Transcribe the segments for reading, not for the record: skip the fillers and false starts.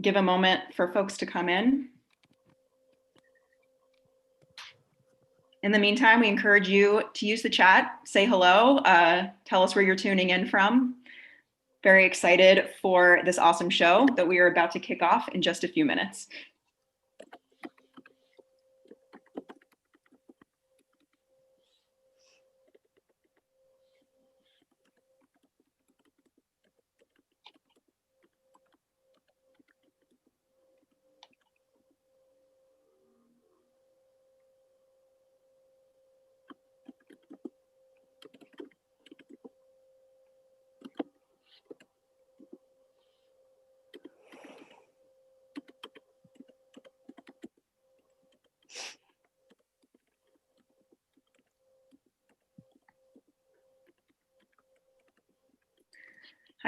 give a moment for folks to come in. In the meantime, we encourage you to use the chat, say hello, tell us where you're tuning in from. Very excited for this awesome show that we are about to kick off in just a few minutes.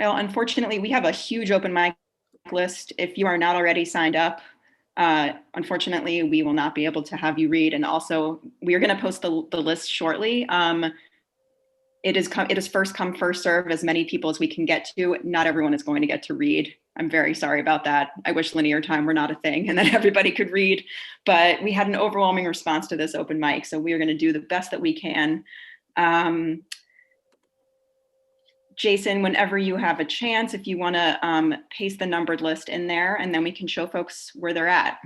Unfortunately, we have a huge open mic list. If you are not already signed up, unfortunately, we will not be able to have you read. And also, we are going to post the list shortly. It is first come, first serve, as many people as we can get to. Not everyone is going to get to read. I'm very sorry about that. I wish linear time were not a thing and that everybody could read, but we had an overwhelming response to this open mic. So we are going to do the best that we can. Jason, whenever you have a chance, if you want to paste the numbered list in there, and then we can show folks where they're at.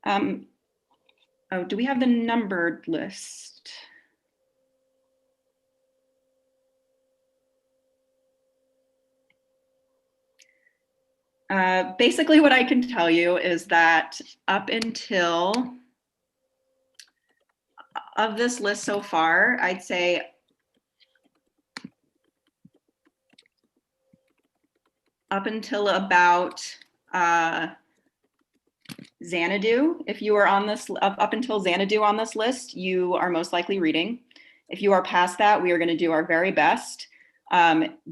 Oh, do we have the numbered list? Basically, what I can tell you is that up until of this list so far, I'd say up until about Xanadu, if you are on this, up until Xanadu on this list, you are most likely reading. If you are past that, we are going to do our very best.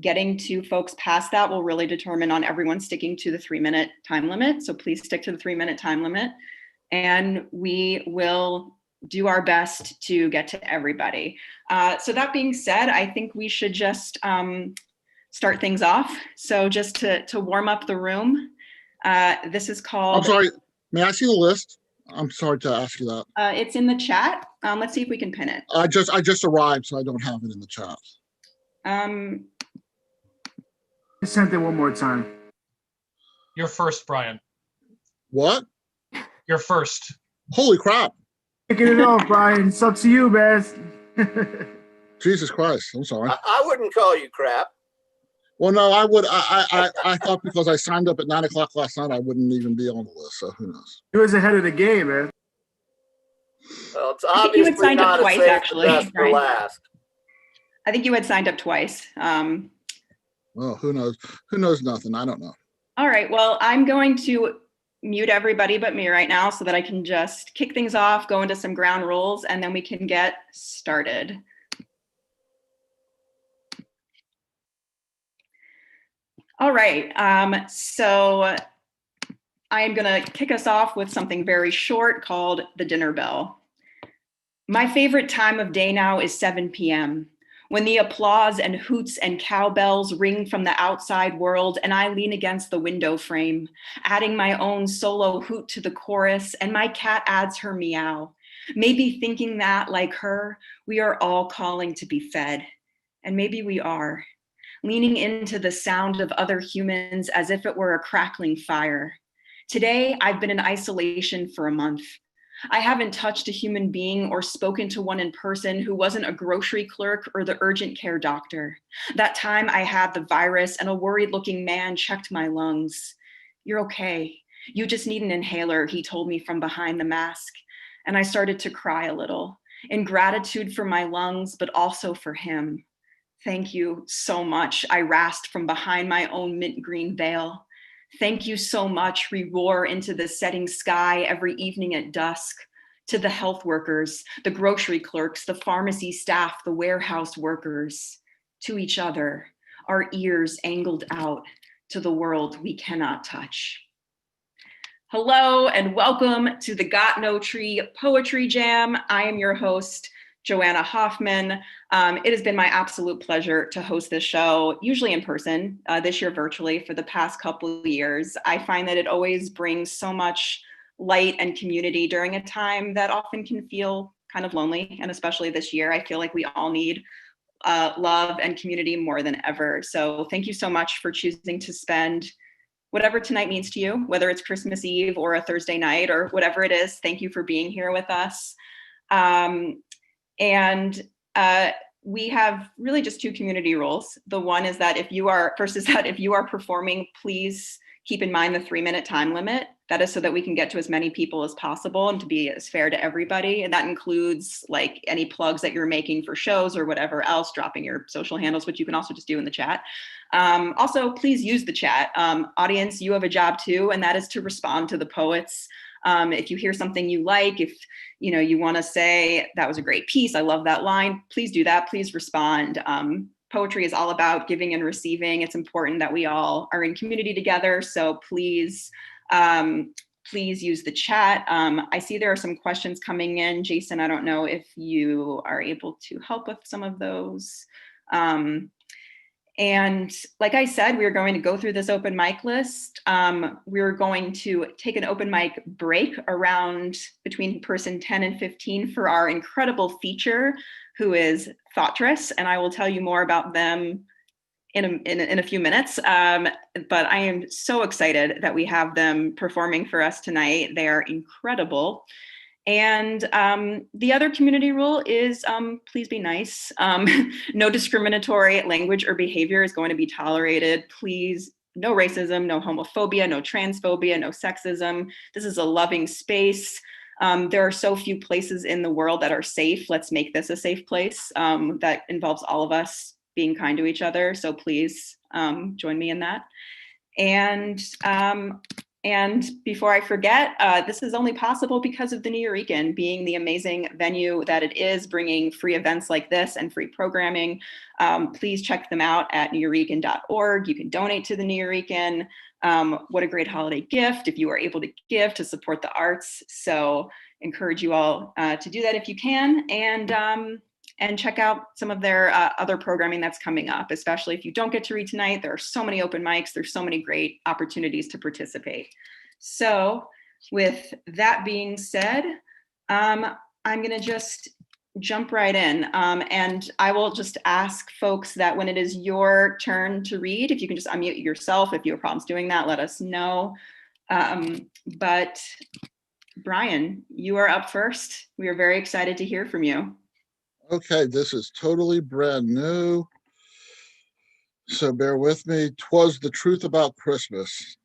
Getting to folks past that will really determine on everyone sticking to the 3-minute time limit. So please stick to the 3-minute time limit. And we will do our best to get to everybody. So that being said, I think we should just start things off. So just to warm up the room, this is called— I'm sorry, may I see the list? I'm sorry to ask you that. It's in the chat. Let's see if we can pin it. I just arrived, so I don't have it in the chat. I sent it one more time. You're first, Brian. What? You're first. Holy crap. Kicking it off, Brian. It's up to you, man. Jesus Christ, I'm sorry. I wouldn't call you crap. Well, no, I would. I thought because I signed up at 9 o'clock last night, I wouldn't even be on the list, so who knows? He was ahead of the game, man. Well, it's I think you had obviously signed up not twice, a safe actually, best for right? last. I think you had signed up twice. Well, who knows? Who knows nothing? I don't know. All right, well, I'm going to mute everybody but me right now so that I can just kick things off, go into some ground rules, and then we can get started. All right, so I am gonna kick us off with something very short called the dinner bell. My favorite time of day now is 7 p.m. when the applause and hoots and cowbells ring from the outside world and I lean against the window frame, adding my own solo hoot to the chorus, and my cat adds her meow. Maybe thinking that, like her, we are all calling to be fed. And maybe we are, leaning into the sound of other humans as if it were a crackling fire. Today, I've been in isolation for a month. I haven't touched a human being or spoken to one in person who wasn't a grocery clerk or the urgent care doctor. That time I had the virus and a worried looking man checked my lungs. You're okay. You just need an inhaler, he told me from behind the mask. And I started to cry a little, in gratitude for my lungs, but also for him. Thank you so much, I rasped from behind my own mint green veil. Thank you so much, we roar into the setting sky every evening at dusk. To the health workers, the grocery clerks, the pharmacy staff, the warehouse workers. To each other, our ears angled out to the world we cannot touch. Hello and welcome to the Got No Tree Poetry Jam. I am your host, Joanna Hoffman. It has been my absolute pleasure to host this show, usually in person, this year virtually for the past couple of years. I find that it always brings so much light and community during a time that often can feel kind of lonely. And especially this year, I feel like we all need love and community more than ever. So thank you so much for choosing to spend whatever tonight means to you, whether it's Christmas Eve or a Thursday night or whatever it is. Thank you for being here with us. We have really just two community rules. The one is that if you are performing, please keep in mind the 3-minute time limit. That is so that we can get to as many people as possible and to be as fair to everybody. And that includes like any plugs that you're making for shows or whatever else, dropping your social handles, which you can also just do in the chat. Also, please use the chat. Audience, you have a job too, and that is to respond to the poets. If you hear something you like, if you want to say, that was a great piece, I love that line, please do that, please respond. Poetry is all about giving and receiving. It's important that we all are in community together. So please use the chat. I see there are some questions coming in. Jason, I don't know if you are able to help with some of those. And like I said, we're going to go through this open mic list. We're going to take an open mic break around between person 10 and 15 for our incredible feature, who is Thoughtress. And I will tell you more about them in a few minutes. But I am so excited that we have them performing for us tonight. They are incredible. And the other community rule is please be nice. No discriminatory language or behavior is going to be tolerated. Please, no racism, no homophobia, no transphobia, no sexism. This is a loving space. There are so few places in the world that are safe. Let's make this a safe place that involves all of us being kind to each other. So please join me in that. And before I forget, this is only possible because of the Nuyorican being the amazing venue that it is, bringing free events like this and free programming. Please check them out at nuyorican.org. You can donate to the Nuyorican. What a great holiday gift if you are able to give to support the arts. So encourage you all to do that if you can. And check out some of their other programming that's coming up, especially if you don't get to read tonight. There are so many open mics. There's so many great opportunities to participate. So with that being said, I'm gonna just jump right in. And I will just ask folks that when it is your turn to read, if you can just unmute yourself. If you have problems doing that, let us know. But Brian, you are up first. We are very excited to hear from you. Okay, this is totally brand new, so bear with me. 'Twas the truth about Christmas.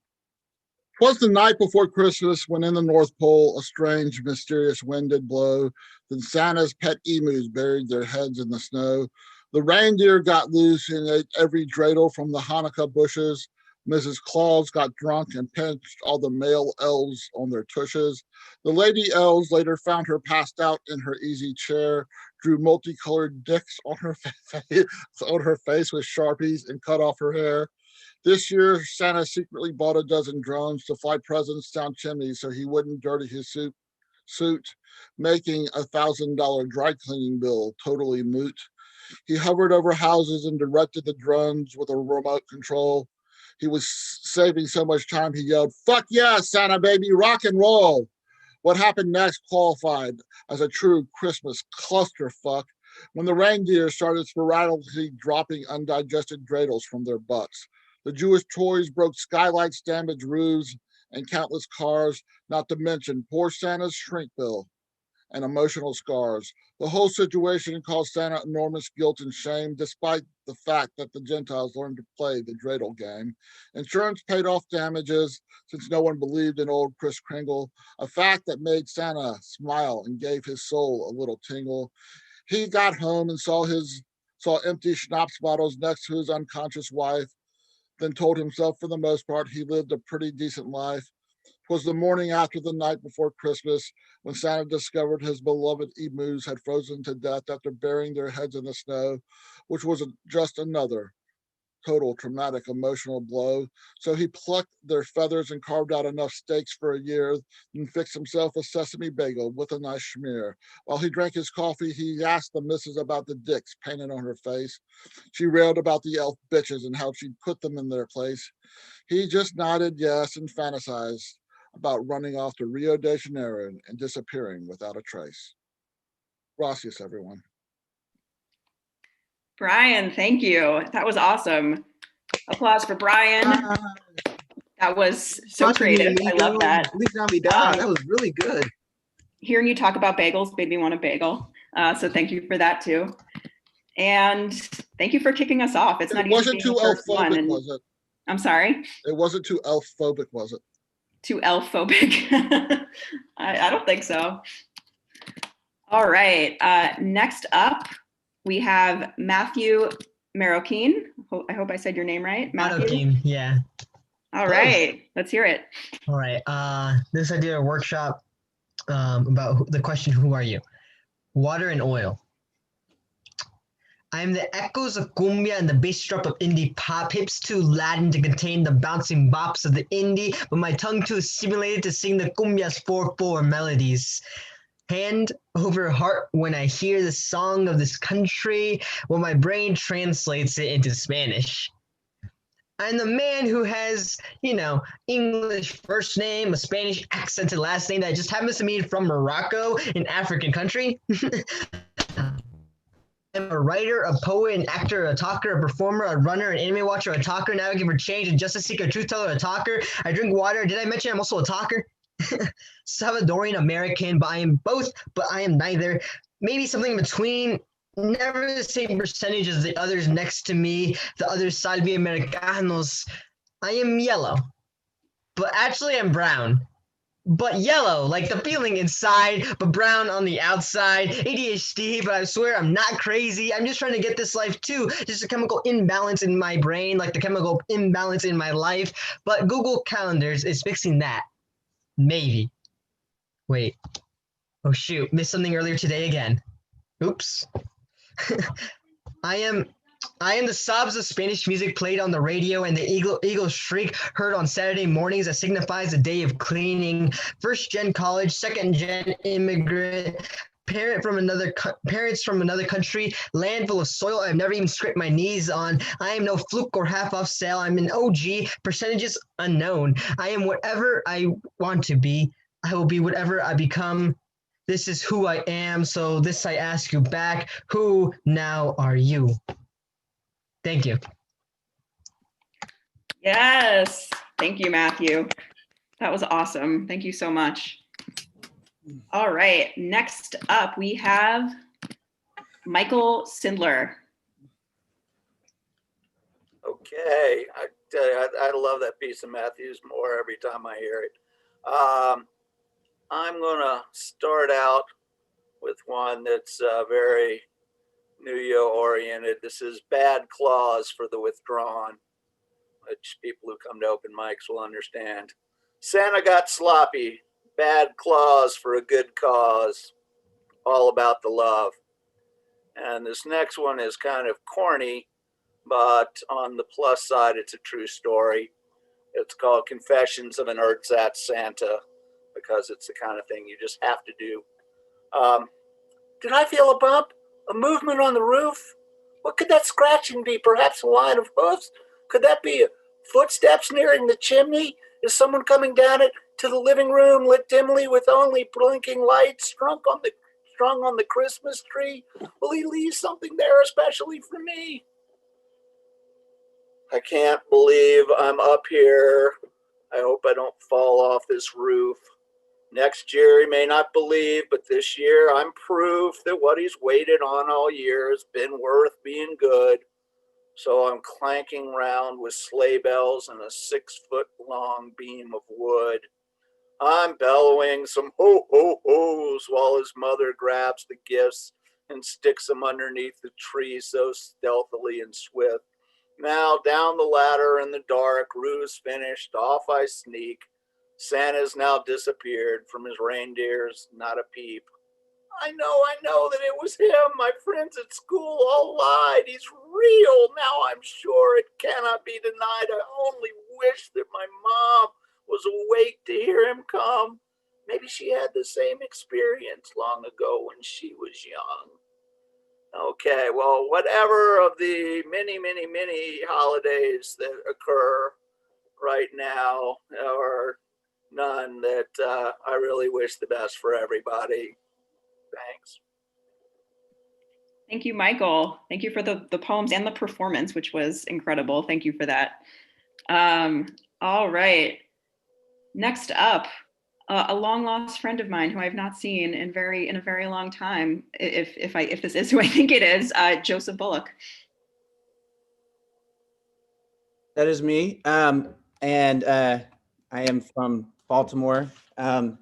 'Twas the night before Christmas when in the North Pole a strange, mysterious wind did blow. Then Santa's pet emus buried their heads in the snow. The reindeer got loose and ate every dreidel from the Hanukkah bushes. Mrs. Claus got drunk and pinched all the male elves on their tushes. The lady elves later found her passed out in her easy chair, drew multicolored dicks on her face with Sharpies and cut off her hair. This year, Santa secretly bought a dozen drones to fly presents down chimneys so he wouldn't dirty his suit, making a $1,000 dry cleaning bill totally moot. He hovered over houses and directed the drones with a remote control. He was saving so much time, he yelled, "Fuck yeah, Santa baby, rock and roll." What happened next qualified as a true Christmas clusterfuck when the reindeer started sporadically dropping undigested dreidels from their butts. The Jewish toys broke skylights, damaged roofs, and countless cars, not to mention poor Santa's shrink bill and emotional scars. The whole situation caused Santa enormous guilt and shame, despite the fact that the Gentiles learned to play the dreidel game. Insurance paid off damages since no one believed in old Kris Kringle, a fact that made Santa smile and gave his soul a little tingle. He got home and saw empty schnapps bottles next to his unconscious wife, then told himself for the most part he lived a pretty decent life. 'Twas the morning after the night before Christmas when Santa discovered his beloved emus had frozen to death after burying their heads in the snow, which was just another total traumatic emotional blow. So he plucked their feathers and carved out enough steaks for a year and fixed himself a sesame bagel with a nice schmear. While he drank his coffee, he asked the missus about the dicks painted on her face. She railed about the elf bitches and how she'd put them in their place. He just nodded yes and fantasized about running off to Rio de Janeiro and disappearing without a trace. Gracias, everyone. Brian, thank you. That was awesome. Applause for Brian. That was so creative. I love that. That was really good. Hearing you talk about bagels made me want a bagel. So thank you for that too. And thank you for kicking us off. It's not It wasn't easy being too the first one. elf-phobic, was it? I'm sorry? It wasn't too elf-phobic, was it? Too elf-phobic? I don't think so. All right. Next up, we have Matthew Marroquin. I hope I said your name right. Matthew? Marroquin, yeah. All right. Let's hear it. All right. This I did a workshop about the question, who are you? Water and oil. I am the echoes of cumbia and the bass drop of indie pop, hips too Latin to contain the bouncing bops of the indie, but my tongue too is stimulated to sing the cumbia's 4/4 melodies. Hand over heart when I hear the song of this country, while my brain translates it into Spanish. I'm the man who has, English first name, a Spanish accented last name that just happens to be from Morocco, an African country. I'm a writer, a poet, an actor, a talker, a performer, a runner, an anime watcher, a talker, an advocate for change, a justice seeker, a truth teller, a talker. I drink water. Did I mention I'm also a talker? Salvadorian American, but I am both, but I am neither. Maybe something in between. Never the same percentage as the others next to me, the other Salvi Americanos. I am yellow, but actually I'm brown. But yellow, like the feeling inside, but brown on the outside. ADHD, but I swear I'm not crazy. I'm just trying to get this life too. Just a chemical imbalance in my brain, like the chemical imbalance in my life. But Google Calendars is fixing that. Maybe. Wait. Oh shoot, missed something earlier today again. Oops. I am the sobs of Spanish music played on the radio and the eagle shriek heard on Saturday mornings that signifies the day of cleaning. First gen college, second gen immigrant, parents from another country, land full of soil I've never even scraped my knees on. I am no fluke or half off sale. I'm an OG, percentages unknown. I am whatever I want to be. I will be whatever I become. This is who I am. So this I ask you back. Who now are you? Thank you. Yes. Thank you, Matthew. That was awesome. Thank you so much. All right. Next up, we have Michael Sindler. Okay. I tell you, I love that piece of Matthew's more every time I hear it. I'm going to start out with one that's very New York oriented. This is Bad Clause for the Withdrawn, which people who come to open mics will understand. Santa got sloppy, bad clause for a good cause, all about the love. And this next one is kind of corny, but on the plus side, it's a true story. It's called Confessions of an Ersatz Santa, because it's the kind of thing you just have to do. Did I feel a bump? A movement on the roof? What could that scratching be? Perhaps a line of hoofs? Could that be footsteps nearing the chimney? Is someone coming down it to the living room lit dimly with only blinking lights strung on the Christmas tree? Will he leave something there especially for me? I can't believe I'm up here. I hope I don't fall off this roof. Next year he may not believe, but this year I'm proof that what he's waited on all year has been worth being good. So I'm clanking round with sleigh bells and a 6-foot-long beam of wood. I'm bellowing some ho-ho-hos while his mother grabs the gifts and sticks them underneath the tree so stealthily and swift. Now down the ladder in the dark, ruse finished, off I sneak. Santa's now disappeared from his reindeers, not a peep. I know that it was him. My friends at school all lied. He's real. Now I'm sure it cannot be denied. I only wish that my mom was awake to hear him come. Maybe she had the same experience long ago when she was young. Okay, well, whatever of the many, many, many holidays that occur right now, or none, that I really wish the best for everybody. Thanks. Thank you, Michael. Thank you for the poems and the performance, which was incredible. Thank you for that. All right. Next up, a long lost friend of mine who I've not seen in a very long time. If this is who I think it is, Joseph Bullock. That is me. And I am from Baltimore. I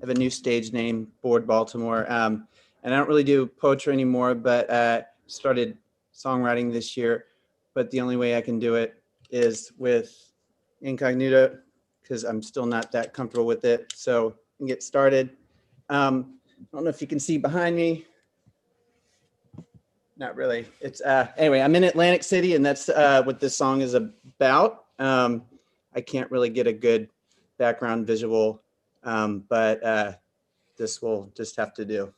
have a new stage name, Board Baltimore. And I don't really do poetry anymore, but started songwriting this year. But the only way I can do it is with incognito, because I'm still not that comfortable with it. So I can get started. I don't know if you can see behind me. Not really. It's anyway, I'm in Atlantic City, and that's what this song is about. I can't really get a good background visual, but this will just have to do.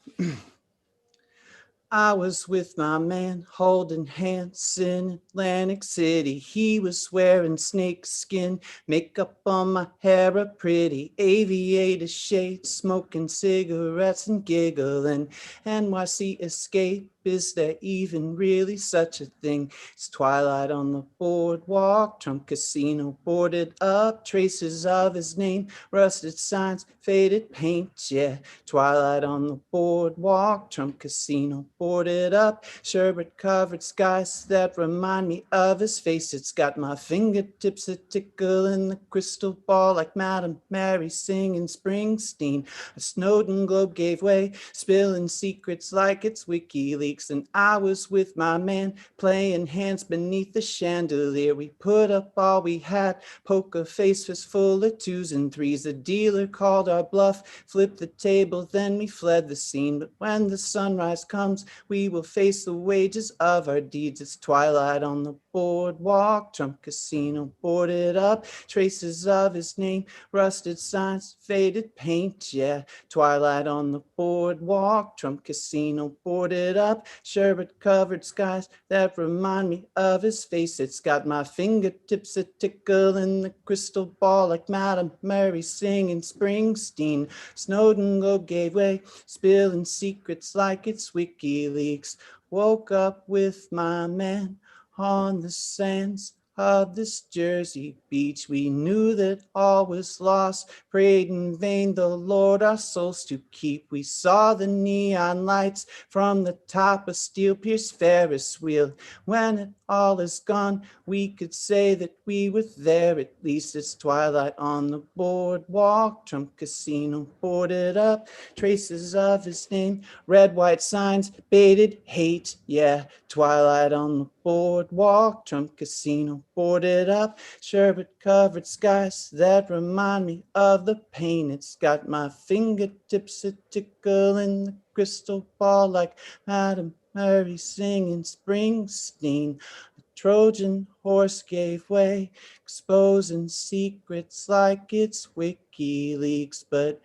I was with my man holding hands in Atlantic City. He was wearing snakeskin, makeup on my hair a pretty aviator shade, smoking cigarettes and giggling. NYC escape, is there even really such a thing? It's twilight on the boardwalk, Trump Casino boarded up, traces of his name, rusted signs, faded paint, yeah. Twilight on the boardwalk, Trump Casino boarded up, sherbet covered skies that remind me of his face. It's got my fingertips a tickle in the crystal ball like Madame Mary singing Springsteen. A Snowden globe gave way, spilling secrets like it's WikiLeaks, and I was with my man playing hands beneath the chandelier. We put up all we had, poker face was full of twos and threes. The dealer called our bluff, flipped the table, then we fled the scene. But when the sunrise comes, we will face the wages of our deeds. It's twilight on the boardwalk, Trump Casino boarded up, traces of his name, rusted signs, faded paint, yeah. Twilight on the boardwalk, Trump Casino boarded up, sherbet covered skies that remind me of his face. It's got my fingertips a tickle in the crystal ball like Madame Mary singing Springsteen. Snowden globe gave way, spilling secrets like it's WikiLeaks. Woke up with my man on the sands of this Jersey beach. We knew that all was lost, prayed in vain the Lord our souls to keep. We saw the neon lights from the top of steel-pierced Ferris wheel. When it all is gone, we could say that we were there. At least it's twilight on the boardwalk, Trump Casino boarded up, traces of his name, red, white signs, baited hate, yeah. Twilight on the boardwalk, Trump Casino boarded up, sherbet covered skies that remind me of the pain. It's got my fingertips a tickle in the crystal ball like Madame Mary singing Springsteen. A Trojan horse gave way, exposing secrets like it's WikiLeaks. But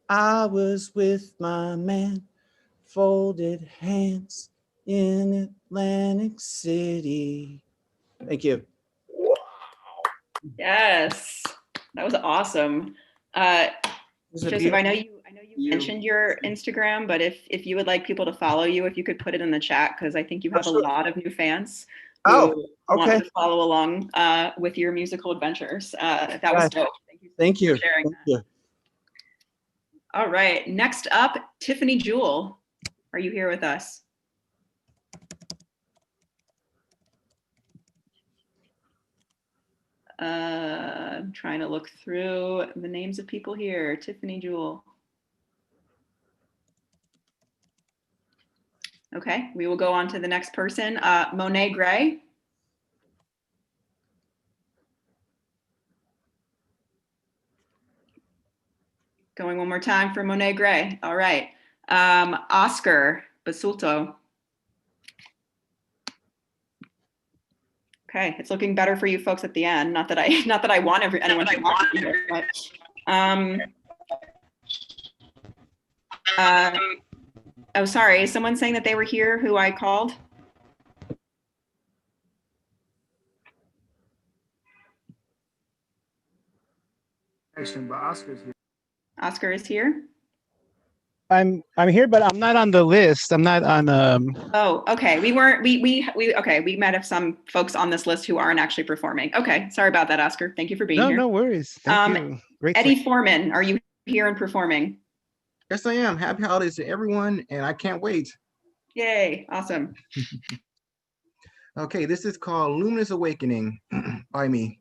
I was with my man, folded hands in Atlantic City. Thank you. Yes, that was awesome. Joseph, I know you mentioned your Instagram, but if you would like people to follow you, if you could put it in the chat, because I think you have a lot of new fans who want to follow along with your musical adventures. That was dope. Thank you for sharing that. All right, next up, Tiffany Jewell. Are you here with us? I'm trying to look through the names of people here. Tiffany Jewell. Okay, we will go on to the next person. Monet Gray. Going one more time for Monet Gray. All right. Oscar Basulto. Okay, it's looking better for you folks at the end. Not that I want anyone to watch it, but oh, sorry. Is someone saying that they were here who I called? But Oscar's here. Oscar is here. I'm here, but I'm not on the list. I'm not on. Oh, okay. We weren't. Okay. We might have some folks on this list who aren't actually performing. Okay, sorry about that, Oscar. Thank you for being here. No worries. Thank you. Great. Eddie Foreman, are you here and performing? Yes, I am. Happy holidays to everyone, and I can't wait. Yay! Awesome. Okay, this is called Luminous Awakening by me.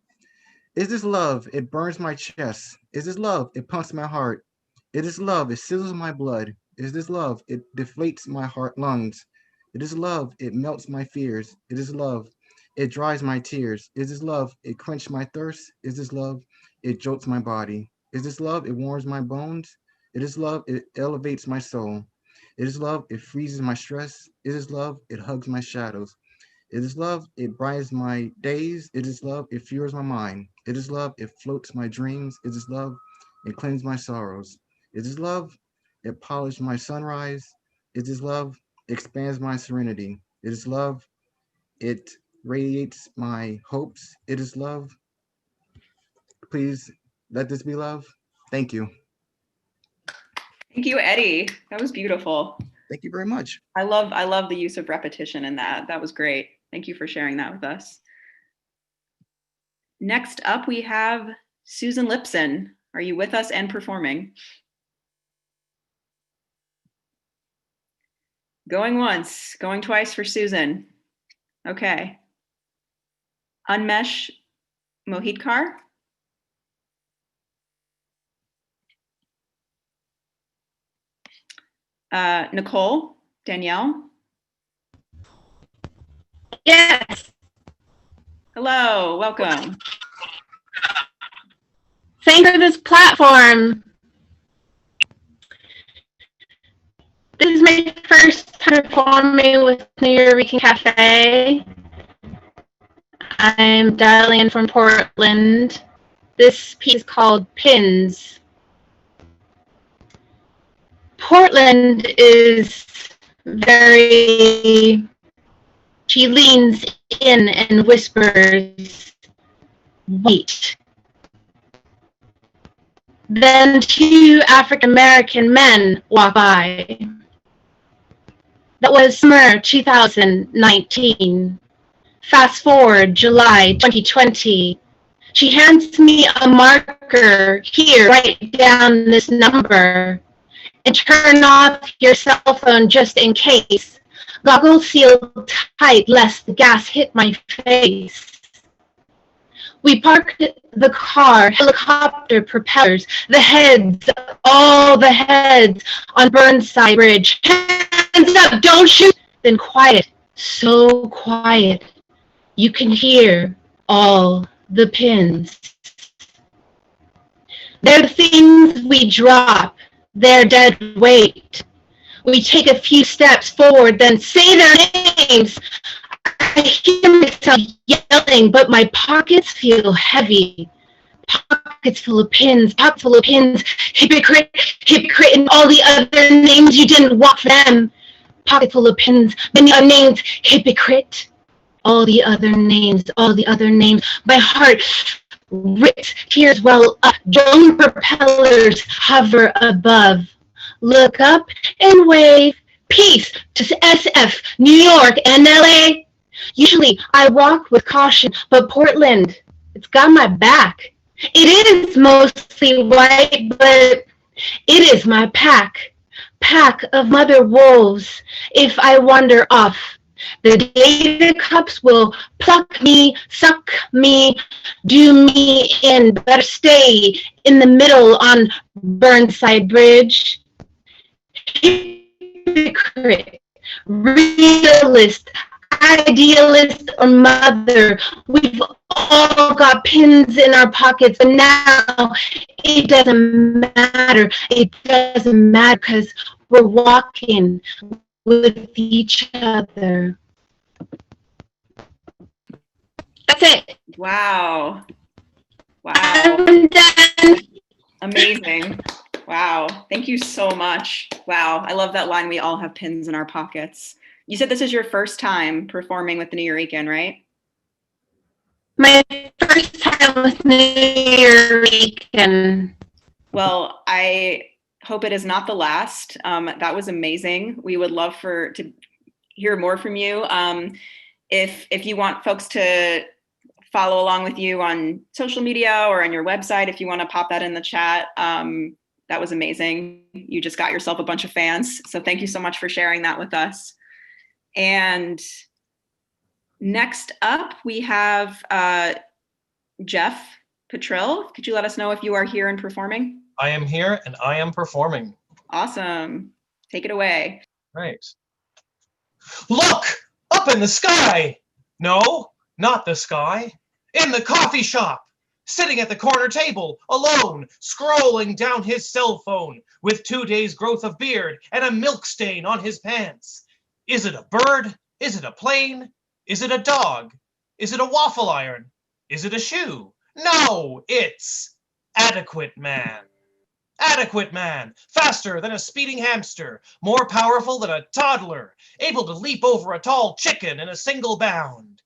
Is this love? It burns my chest. Is this love? It pumps my heart. It is love, it sizzles my blood. Is this love? It deflates my heart lungs. It is love, it melts my fears. It is love, it dries my tears. Is this love? It quenches my thirst. Is this love? It jolts my body. Is this love? It warms my bones. It is love, it elevates my soul. It is love, it freezes my stress. It is love, it hugs my shadows. It is love, it brightens my days. It is love, it fuels my mind. It is love, it floats my dreams. It is love, it cleanses my sorrows. It is love, it polishes my sunrise. It is love, it expands my serenity. It is love, it radiates my hopes. It is love. Please let this be love. Thank you. Thank you, Eddie. That was beautiful. Thank you very much. I love the use of repetition in that. That was great. Thank you for sharing that with us. Next up, we have Susan Lipson. Are you with us and performing? Going once, going twice for Susan. Okay. Unmesh Mohidkar. Nicole, Danielle. Yes. Hello, welcome. Thanks for this platform. This is my first time performing with Nuyorican Cafe. I'm dialing in from Portland. This piece is called Pins. Portland is very, she leans in and whispers, wait. Then two African-American men walk by. That was summer 2019. Fast forward July 2020. She hands me a marker. Here, write down this number. And turn off your cell phone just in case. Goggles sealed tight lest the gas hit my face. We parked the car, helicopter propellers, the heads, all the heads on Burnside Bridge. Hands up, don't shoot. Then quiet, so quiet. You can hear all the pins. They're the things we drop, their dead weight. We take a few steps forward, then say their names. I hear myself yelling, but my pockets feel heavy. Pockets full of pins, pockets full of pins. Hypocrite, hypocrite, and all the other names you didn't want for them. Pocket full of pins, many other names. Hypocrite, all the other names, all the other names. My heart ripped, tears well up. Drone propellers hover above. Look up and wave. Peace to SF, New York, and LA. Usually I walk with caution, but Portland, it's got my back. It is mostly white, but it is my pack. Pack of mother wolves. If I wander off, the data cups will pluck me, suck me, do me in. Better stay in the middle on Burnside Bridge. Hypocrite, realist, idealist, or mother, we've all got pins in our pockets, and now it doesn't matter. It doesn't matter because we're walking with each other. That's it. Wow. Wow. I'm done. Amazing. Wow. Thank you so much. Wow. I love that line. We all have pins in our pockets. You said this is your first time performing with the Nuyorican, right? My first time with Nuyorican. Well, I hope it is not the last. That was amazing. We would love to hear more from you. If you want folks to follow along with you on social media or on your website, if you want to pop that in the chat, that was amazing. You just got yourself a bunch of fans. So thank you so much for sharing that with us. And next up, we have Jeff Petrill. Could you let us know if you are here and performing? I am here and I am performing. Awesome. Take it away. Right. Look! Up in the sky! No, not the sky. In the coffee shop! Sitting at the corner table, alone, scrolling down his cell phone, with 2 days' growth of beard and a milk stain on his pants. Is it a bird? Is it a plane? Is it a dog? Is it a waffle iron? Is it a shoe? No, it's Adequate Man. Adequate Man, faster than a speeding hamster, more powerful than a toddler, able to leap over a tall chicken in a single bound.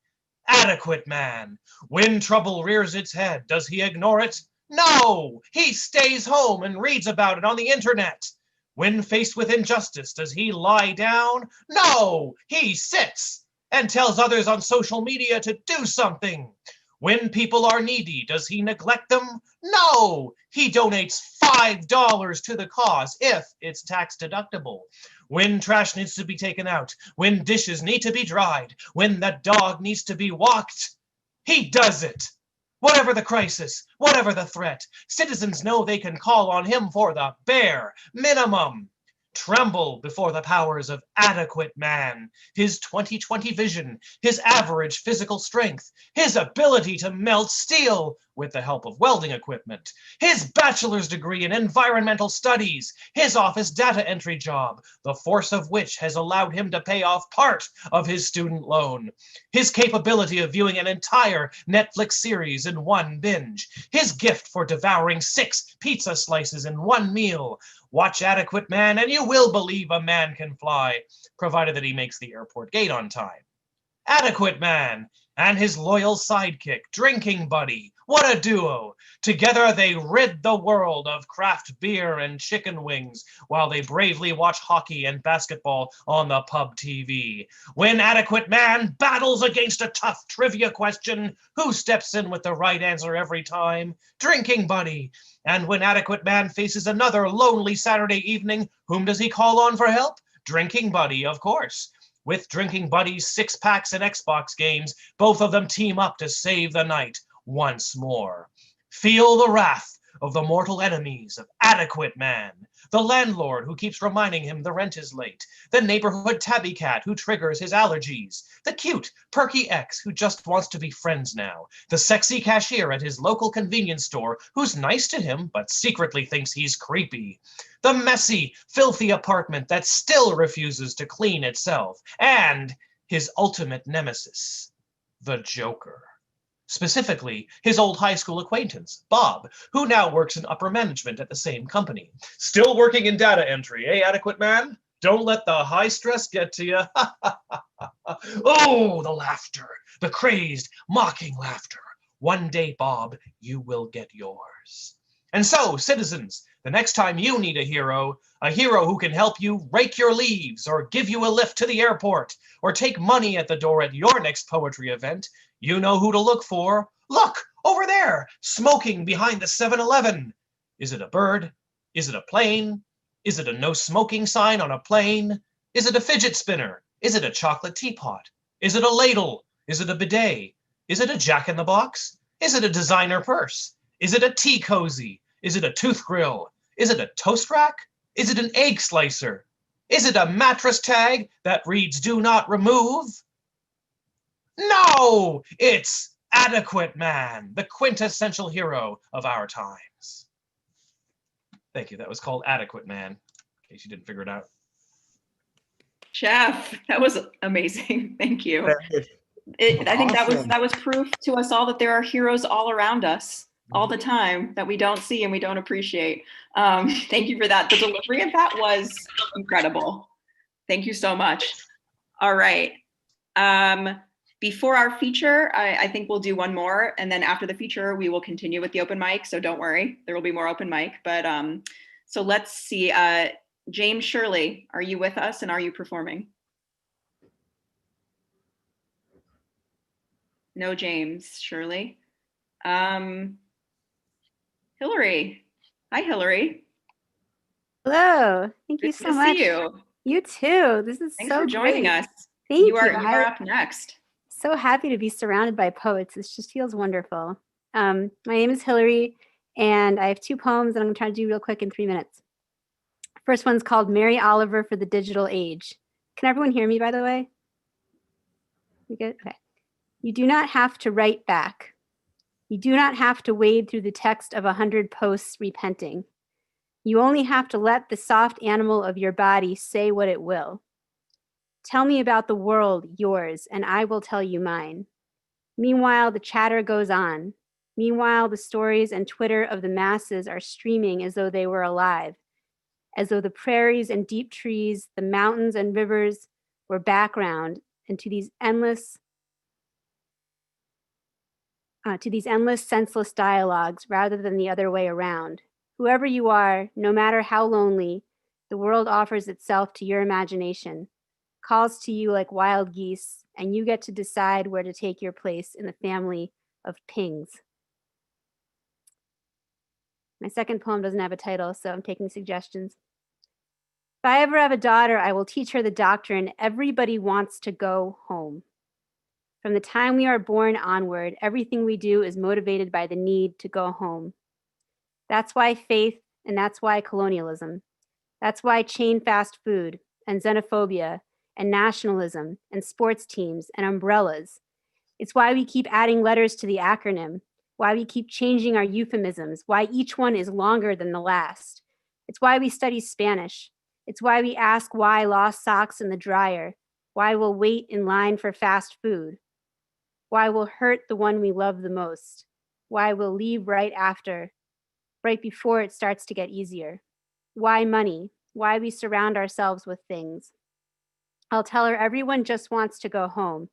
Adequate Man. When trouble rears its head, does he ignore it? No! He stays home and reads about it on the internet. When faced with injustice, does he lie down? No! He sits and tells others on social media to do something. When people are needy, does he neglect them? No! He donates $5 to the cause if it's tax deductible. When trash needs to be taken out, when dishes need to be dried, when the dog needs to be walked, he does it. Whatever the crisis, whatever the threat, citizens know they can call on him for the bare minimum. Tremble before the powers of Adequate Man, his 20/20 vision, his average physical strength, his ability to melt steel with the help of welding equipment, his bachelor's degree in environmental studies, his office data entry job, the force of which has allowed him to pay off part of his student loan, his capability of viewing an entire Netflix series in one binge, his gift for devouring 6 pizza slices in one meal. Watch Adequate Man and you will believe a man can fly, provided that he makes the airport gate on time. Adequate Man and his loyal sidekick, Drinking Buddy. What a duo! Together they rid the world of craft beer and chicken wings while they bravely watch hockey and basketball on the pub TV. When Adequate Man battles against a tough trivia question, who steps in with the right answer every time? Drinking Buddy. And when Adequate Man faces another lonely Saturday evening, whom does he call on for help? Drinking Buddy, of course. With Drinking Buddy's 6-packs and Xbox games, both of them team up to save the night once more. Feel the wrath of the mortal enemies of Adequate Man. The landlord who keeps reminding him the rent is late. The neighborhood tabby cat who triggers his allergies. The cute, perky ex who just wants to be friends now. The sexy cashier at his local convenience store who's nice to him but secretly thinks he's creepy. The messy, filthy apartment that still refuses to clean itself. And his ultimate nemesis, the Joker. Specifically, his old high school acquaintance, Bob, who now works in upper management at the same company. Still working in data entry, eh, Adequate Man? Don't let the high stress get to you. Oh, the laughter, the crazed, mocking laughter. One day, Bob, you will get yours. And so, citizens, the next time you need a hero who can help you rake your leaves or give you a lift to the airport or take money at the door at your next poetry event, you know who to look for. Look, over there, smoking behind the 7-Eleven. Is it a bird? Is it a plane? Is it a no smoking sign on a plane? Is it a fidget spinner? Is it a chocolate teapot? Is it a ladle? Is it a bidet? Is it a jack-in-the-box? Is it a designer purse? Is it a tea cozy? Is it a tooth grill? Is it a toast rack? Is it an egg slicer? Is it a mattress tag that reads "Do not remove"? No, it's Adequate Man, the quintessential hero of our times. Thank you. That was called Adequate Man, in case you didn't figure it out. Jeff, that was amazing. Thank you. I think Awesome. that was proof to us all that there are heroes all around us all the time that we don't see and we don't appreciate. Thank you for that. The delivery of that was incredible. Thank you so much. All right. Before our feature, I think we'll do one more, and then after the feature, we will continue with the open mic. So don't worry, there will be more open mic. But so let's see. James Shirley, are you with us and are you performing? No, James Shirley. Hillary. Hi, Hillary. Hello. Thank you Good so to much. see you. You too. This is Thanks so for joining great. us. Thank You are up next. So happy to be surrounded by poets. This just feels wonderful. My name is Hillary, and I have 2 poems that I'm going to try to do real quick in 3 minutes. First one's called Mary Oliver for the Digital Age. Can everyone hear me, by the way? We good? Okay. You do not have to write back. You do not have to wade through the text of 100 posts repenting. You only have to let the soft animal of your body say what it will. Tell me about the world, yours, and I will tell you mine. Meanwhile, the chatter goes on. Meanwhile, the stories and Twitter of the masses are streaming as though they were alive, as though the prairies and deep trees, the mountains and rivers were background, and to these endless, senseless dialogues rather than the other way around. Whoever you are, no matter how lonely, the world offers itself to your imagination, calls to you like wild geese, and you get to decide where to take your place in the family of pings. My second poem doesn't have a title, so I'm taking suggestions. If I ever have a daughter, I will teach her the doctrine, everybody wants to go home. From the time we are born onward, everything we do is motivated by the need to go home. That's why faith, and that's why colonialism. That's why chain fast food and xenophobia and nationalism and sports teams and umbrellas. It's why we keep adding letters to the acronym, why we keep changing our euphemisms, why each one is longer than the last. It's why we study Spanish. It's why we ask why lost socks in the dryer, why we'll wait in line for fast food, why we'll hurt the one we love the most, why we'll leave right after, right before it starts to get easier. Why money? Why we surround ourselves with things. I'll tell her everyone just wants to go home.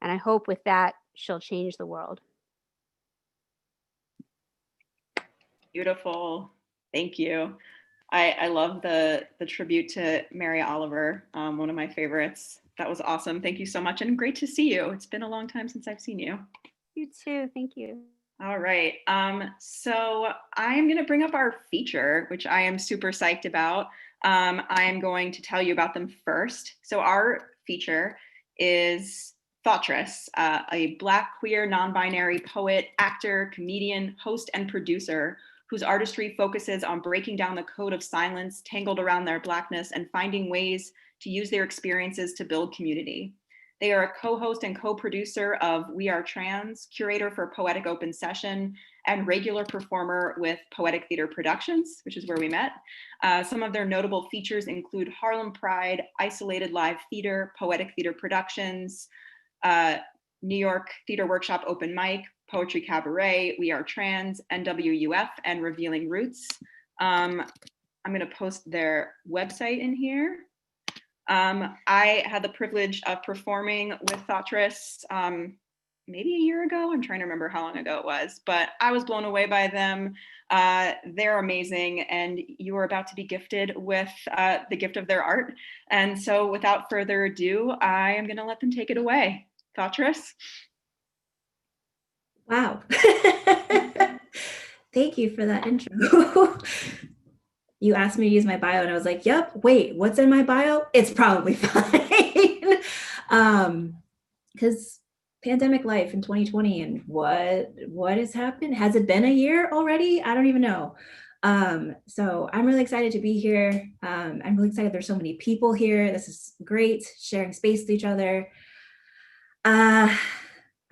And I hope with that, she'll change the world. Beautiful. Thank you. I love the tribute to Mary Oliver, one of my favorites. That was awesome. Thank you so much. And great to see you. It's been a long time since I've seen you. You too. Thank you. All right. So I'm going to bring up our feature, which I am super psyched about. I am going to tell you about them first. So our feature is Thoughtress, a Black, queer, non-binary poet, actor, comedian, host, and producer whose artistry focuses on breaking down the code of silence tangled around their Blackness and finding ways to use their experiences to build community. They are a co-host and co-producer of We Are Trans, curator for Poetic Open Session, and regular performer with Poetic Theatre Productions, which is where we met. Some of their notable features include Harlem Pride, Isolated Live Theater, Poetic Theatre Productions, New York Theater Workshop Open Mic, Poetry Cabaret, We Are Trans, NWUF and Revealing Roots. I'm gonna post their website in here. I had the privilege of performing with Thoughtress maybe a year ago. I'm trying to remember how long ago it was, but I was blown away by them. They're amazing, and you are about to be gifted with the gift of their art. And so without further ado, I am gonna let them take it away. Thoughtress. Wow. Thank you for that intro. You asked me to use my bio and I was like, yep, wait, what's in my bio? It's probably fine. Because pandemic life in 2020 and what has happened? Has it been a year already? I don't even know. So I'm really excited to be here. I'm really excited there's so many people here. This is great, sharing space with each other.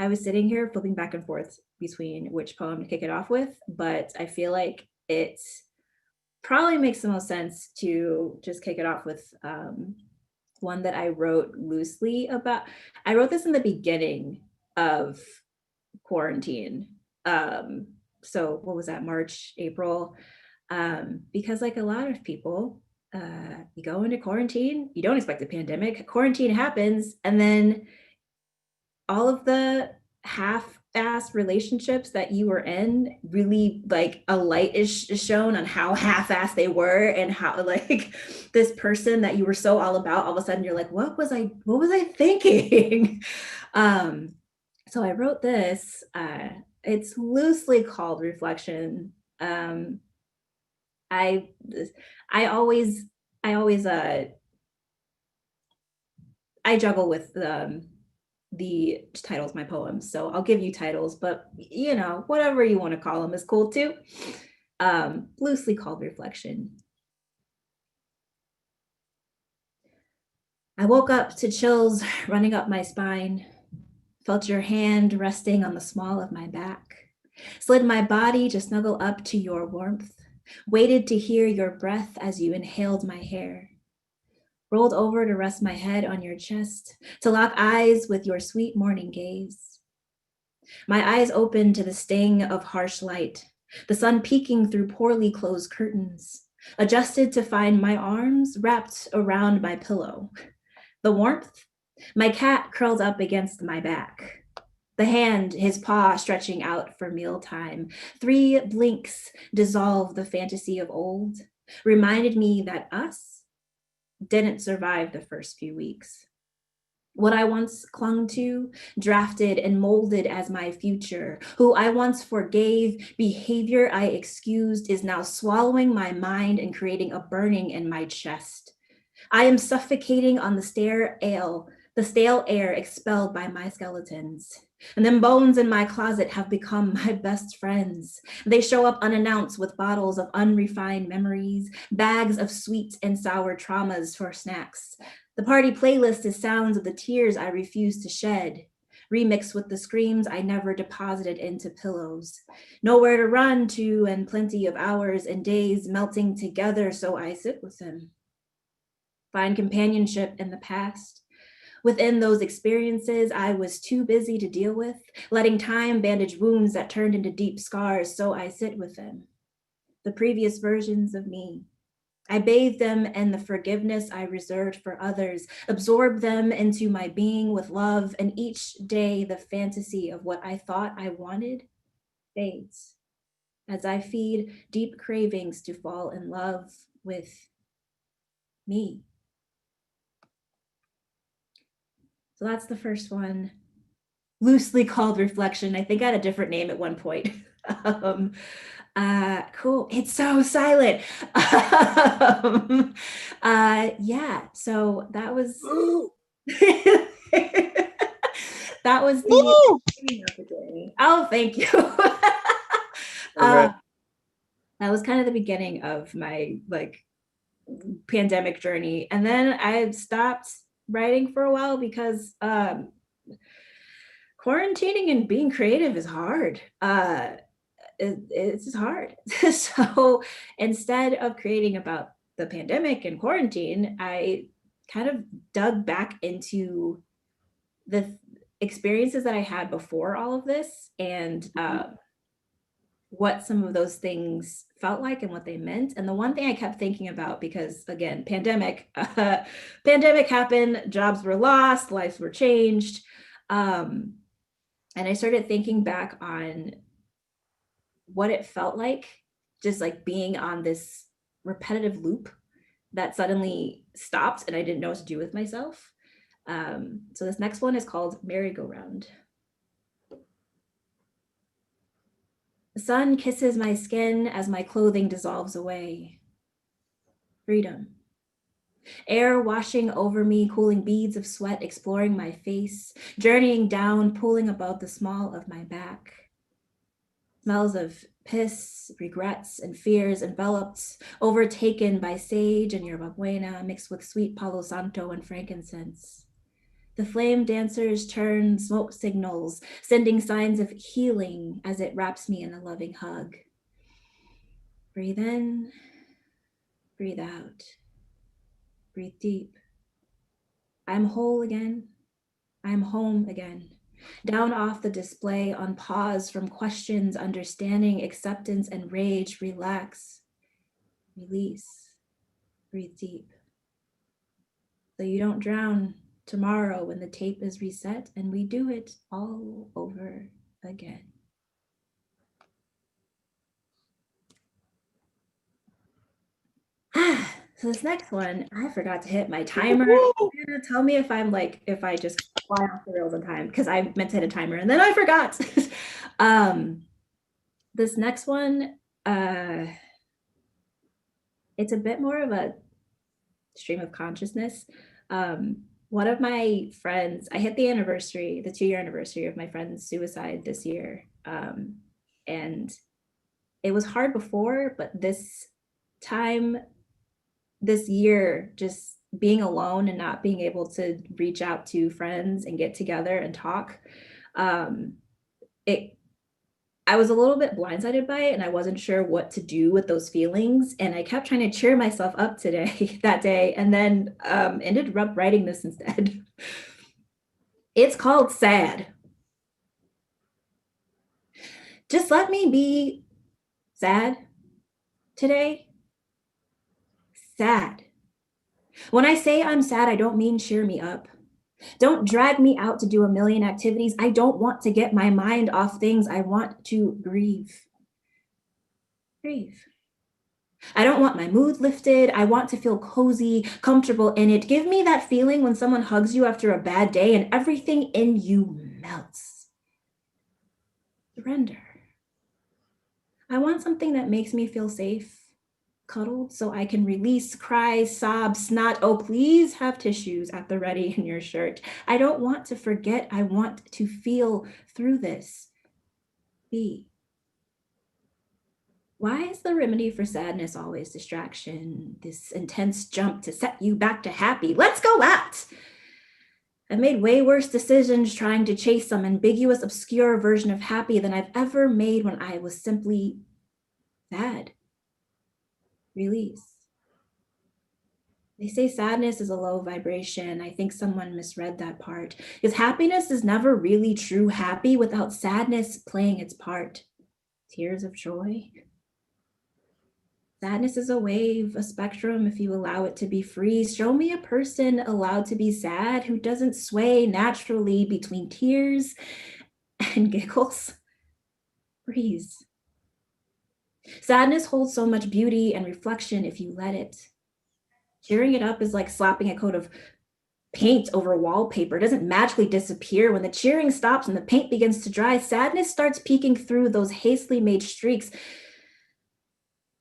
I was sitting here flipping back and forth between which poem to kick it off with, but I feel like it probably makes the most sense to just kick it off with one that I wrote loosely about. I wrote this in the beginning of quarantine. So what was that, March, April? Because like a lot of people, you go into quarantine, you don't expect a pandemic, quarantine happens, and then all of the half-assed relationships that you were in, really like a light is shown on how half-assed they were, and how like this person that you were so all about, all of a sudden you're like, what was I thinking? So I wrote this, it's loosely called Reflection. I always juggle with the titles of my poems, so I'll give you titles, but you know, whatever you want to call them is cool too. Loosely called Reflection. I woke up to chills running up my spine, felt your hand resting on the small of my back, slid my body to snuggle up to your warmth, waited to hear your breath as you inhaled my hair, rolled over to rest my head on your chest, to lock eyes with your sweet morning gaze. My eyes opened to the sting of harsh light, the sun peeking through poorly closed curtains, adjusted to find my arms wrapped around my pillow. The warmth, my cat curled up against my back. The hand, his paw stretching out for mealtime. 3 blinks dissolved the fantasy of old, reminded me that us didn't survive the first few weeks. What I once clung to, drafted and molded as my future, who I once forgave, behavior I excused, is now swallowing my mind and creating a burning in my chest. I am suffocating on the stale air expelled by my skeletons. And then bones in my closet have become my best friends. They show up unannounced with bottles of unrefined memories, bags of sweet and sour traumas for snacks. The party playlist is sounds of the tears I refuse to shed, remixed with the screams I never deposited into pillows. Nowhere to run to and plenty of hours and days melting together, so I sit with them. Find companionship in the past. Within those experiences I was too busy to deal with, letting time bandage wounds that turned into deep scars, so I sit with them. The previous versions of me. I bathe them in the forgiveness I reserved for others, absorb them into my being with love, and each day the fantasy of what I thought I wanted fades as I feed deep cravings to fall in love with me. So that's the first one, loosely called Reflection. I think I had a different name at one point. Cool, it's so silent. Yeah, so that was that was the beginning of the journey. Oh, thank you. That was kind of the beginning of my like pandemic journey, and then I stopped writing for a while because quarantining and being creative is hard. It's just hard. So instead of creating about the pandemic and quarantine, I kind of dug back into the experiences that I had before all of this, and what some of those things felt like and what they meant. And the one thing I kept thinking about, because again, pandemic happened, jobs were lost, lives were changed. And I started thinking back on what it felt like, just like being on this repetitive loop that suddenly stopped and I didn't know what to do with myself. So this next one is called Merry-Go-Round. The sun kisses my skin as my clothing dissolves away. Freedom. Air washing over me, cooling beads of sweat exploring my face, journeying down, pulling above the small of my back. Smells of piss, regrets, and fears enveloped, overtaken by sage and yerba buena mixed with sweet palo santo and frankincense. The flame dancers turn smoke signals, sending signs of healing as it wraps me in a loving hug. Breathe in, breathe out, breathe deep. I'm whole again. I'm home again. Down off the display, on pause from questions, understanding, acceptance, and rage. Relax, release, breathe deep. So you don't drown tomorrow when the tape is reset and we do it all over again. So this next one, I forgot to hit my timer. Tell me if I'm like, if I just fly off the rails on time, because I meant to hit a timer and then I forgot. This next one, it's a bit more of a stream of consciousness. One of my friends, I hit the 2-year anniversary of my friend's suicide this year. And it was hard before, but this year, just being alone and not being able to reach out to friends and get together and talk, I was a little bit blindsided by it and I wasn't sure what to do with those feelings. And I kept trying to cheer myself up that day, and then ended up writing this instead. It's called Sad. Just let me be sad today. Sad. When I say I'm sad, I don't mean cheer me up. Don't drag me out to do a million activities. I don't want to get my mind off things. I want to grieve. Grieve. I don't want my mood lifted. I want to feel cozy, comfortable in it. Give me that feeling when someone hugs you after a bad day and everything in you melts. Surrender. I want something that makes me feel safe, cuddled, so I can release, cry, sob, snot. Oh, please have tissues at the ready in your shirt. I don't want to forget. I want to feel through this. Be. Why is the remedy for sadness always distraction? This intense jump to set you back to happy. Let's go out. I've made way worse decisions trying to chase some ambiguous, obscure version of happy than I've ever made when I was simply sad. Release. They say sadness is a low vibration. I think someone misread that part, because happiness is never really true happy without sadness playing its part. Tears of joy. Sadness is a wave, a spectrum, if you allow it to be free. Show me a person allowed to be sad who doesn't sway naturally between tears and giggles. Breathe. Sadness holds so much beauty and reflection if you let it. Cheering it up is like slapping a coat of paint over wallpaper. It doesn't magically disappear. When the cheering stops and the paint begins to dry, sadness starts peeking through those hastily made streaks.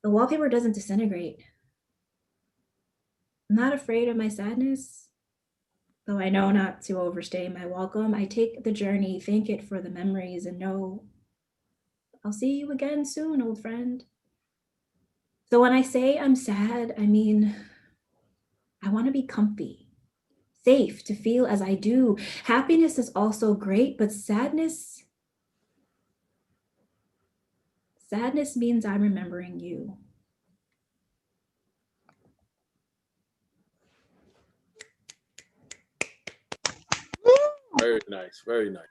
The wallpaper doesn't disintegrate. I'm not afraid of my sadness, though I know not to overstay my welcome. I take the journey, thank it for the memories, and know I'll see you again soon, old friend. So when I say I'm sad, I mean, I want to be comfy, safe, to feel as I do. Happiness is also great, but sadness means I'm remembering you. Very nice, very nice.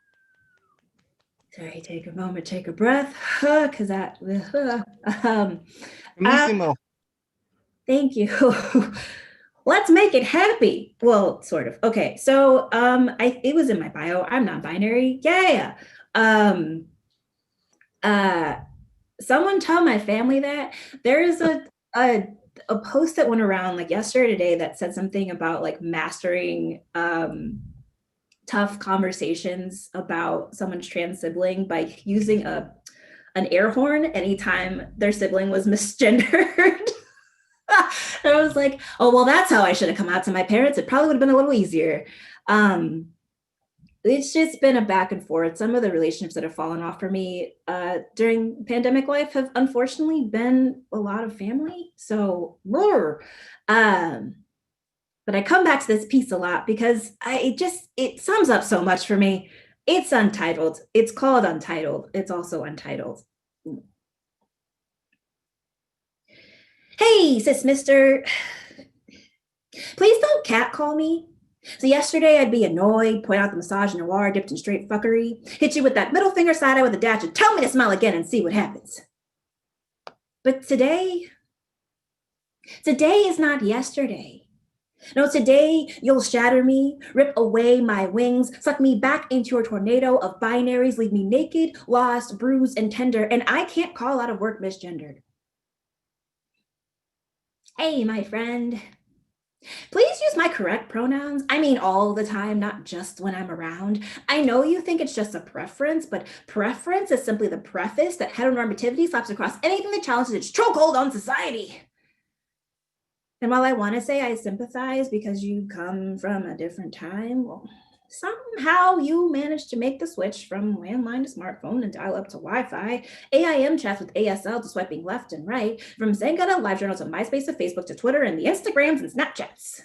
Sorry, take a moment, take a breath, because that, thank you. Let's make it happy. Well, sort of. Okay, so it was in my bio. I'm non-binary. Yeah. Someone tell my family that there's a post that went around like yesterday or today that said something about like mastering tough conversations about someone's trans sibling by using an air horn anytime their sibling was misgendered. And I was like, oh, well, that's how I should have come out to my parents. It probably would have been a little easier. It's just been a back and forth. Some of the relationships that have fallen off for me during pandemic life have unfortunately been a lot of family. So, But I come back to this piece a lot because it sums up so much for me. It's untitled. It's called Untitled. It's also untitled. Hey, sis mister. Please don't catcall me. So yesterday I'd be annoyed, point out the misogynoir dipped in straight fuckery, hit you with that middle finger side eye with a dash and tell me to smile again and see what happens. But today is not yesterday. No, today you'll shatter me, rip away my wings, suck me back into your tornado of binaries, leave me naked, lost, bruised, and tender, and I can't call out of work misgendered. Hey, my friend. Please use my correct pronouns. I mean all the time, not just when I'm around. I know you think it's just a preference, but preference is simply the preface that heteronormativity slaps across anything that challenges its chokehold on society. And while I want to say I sympathize because you come from a different time, well, somehow you managed to make the switch from landline to smartphone and dial up to Wi-Fi, AIM chats with ASL to swiping left and right, from Zenga to LiveJournal to MySpace to Facebook to Twitter and the Instagrams and Snapchats.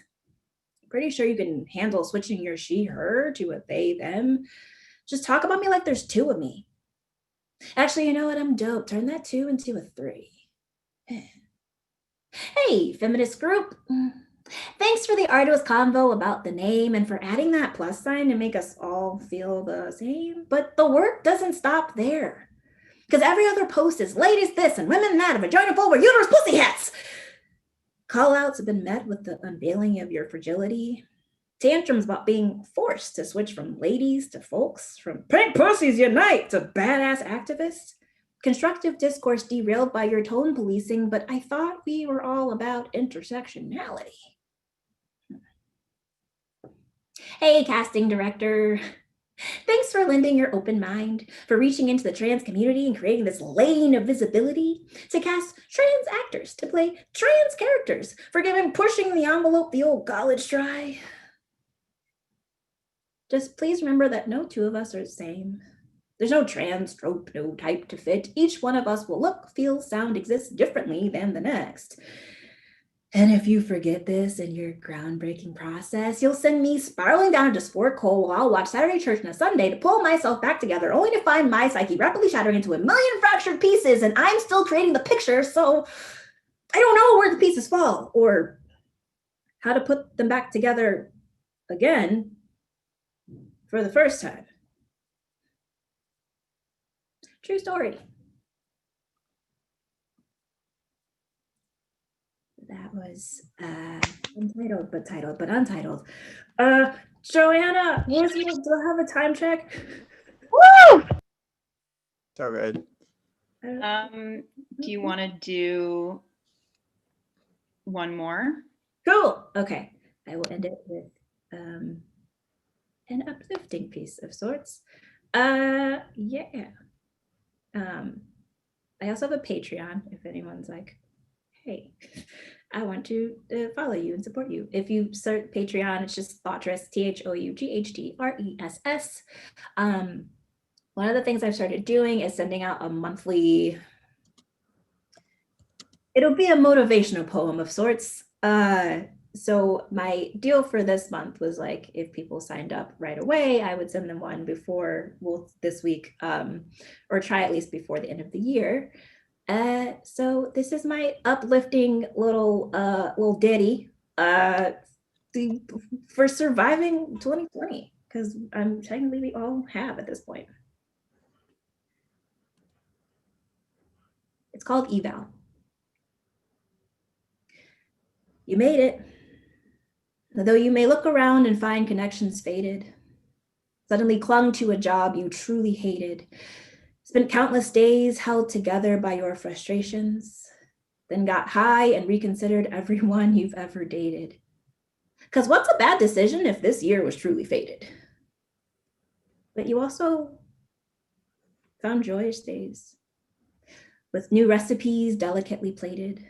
Pretty sure you can handle switching your she, her to a they, them. Just talk about me like there's two of me. Actually, you know what? I'm dope. Turn that 2 into a 3. Hey, feminist group. Thanks for the arduous convo about the name and for adding that plus sign to make us all feel the same. But the work doesn't stop there. Because every other post is ladies this and women that, a vagina full where uterus pussy hats. Call-outs have been met with the unveiling of your fragility. Tantrums about being forced to switch from ladies to folks, from pink pussies unite to badass activists. Constructive discourse derailed by your tone policing, but I thought we were all about intersectionality. Hey, casting director. Thanks for lending your open mind, for reaching into the trans community and creating this lane of visibility to cast trans actors to play trans characters, for pushing the envelope the old college try. Just please remember that no two of us are the same. There's no trans trope, no type to fit. Each one of us will look, feel, sound, exist differently than the next. And if you forget this in your groundbreaking process, you'll send me spiraling down a dysphoric hole while I'll watch Saturday Church on a Sunday to pull myself back together, only to find my psyche rapidly shattering into a million fractured pieces, and I'm still creating the picture, so I don't know where the pieces fall or how to put them back together again for the first time. True story. That was untitled, but titled, but untitled. Joanna, do I have a time check? Woo! It's all good. Do you want to do one more? Cool. Okay. I will end it with an uplifting piece of sorts. Yeah. I also have a Patreon if anyone's like, hey, I want to follow you and support you. If you search Patreon, it's just Thoughtress, THOUGHTRESS. One of the things I've started doing is sending out a monthly, it'll be a motivational poem of sorts. So my deal for this month was like, if people signed up right away, I would send them one before, well, this week, or try at least before the end of the year. So this is my uplifting little ditty for surviving 2020, because technically we all have at this point. It's called Eval. You made it. Though you may look around and find connections faded, suddenly clung to a job you truly hated, spent countless days held together by your frustrations, then got high and reconsidered everyone you've ever dated. Because what's a bad decision if this year was truly fated? But you also found joyous days with new recipes delicately plated,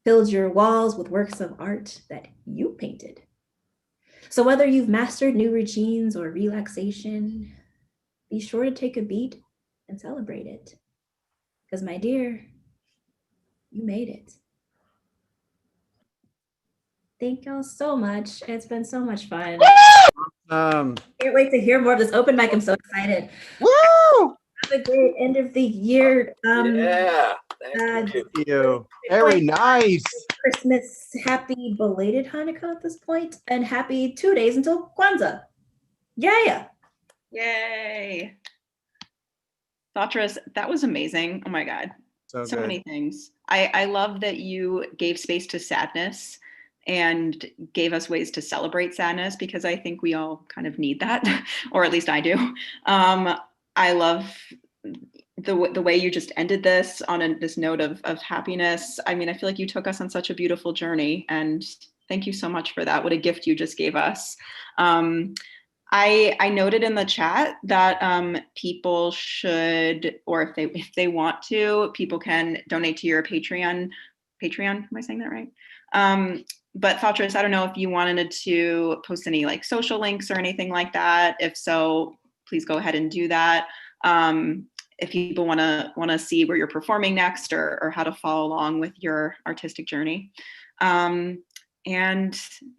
filled your walls with works of art that you painted. So whether you've mastered new routines or relaxation, be sure to take a beat and celebrate it. Because my dear, you made it. Thank y'all so much. It's been so much fun. Um, Can't wait to hear more of this open mic. I'm so excited. Woo! Have a great end of the year. Yeah, thank you. Thank you. Very nice. Christmas, happy belated Hanukkah at this point, and happy 2 days until Kwanzaa. Yeah. Yay. Thoughtress, that was amazing. Oh my God. So good. many things. I love that you gave space to sadness and gave us ways to celebrate sadness, because I think we all kind of need that, or at least I do. I love the way you just ended this on this note of happiness. I mean, I feel like you took us on such a beautiful journey, and thank you so much for that. What a gift you just gave us. I noted in the chat that people should, or if they want to, people can donate to your Patreon. Am I saying that right? But Thoughtress, I don't know if you wanted to post any like social links or anything like that. If so, please go ahead and do that. If people want to see where you're performing next, or how to follow along with your artistic journey. And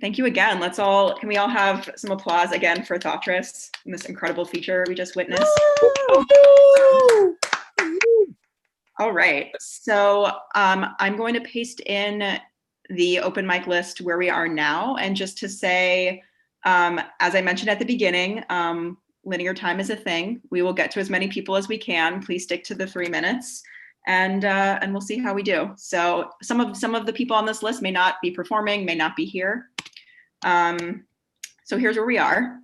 thank you again. Can we all have some applause again for Thoughtress and this incredible feature we just witnessed? All right, so I'm going to paste in the open mic list where we are now. And just to say, as I mentioned at the beginning, linear time is a thing. We will get to as many people as we can. Please stick to the 3 minutes. And we'll see how we do. So some of the people on this list may not be performing, may not be here. So here's where we are.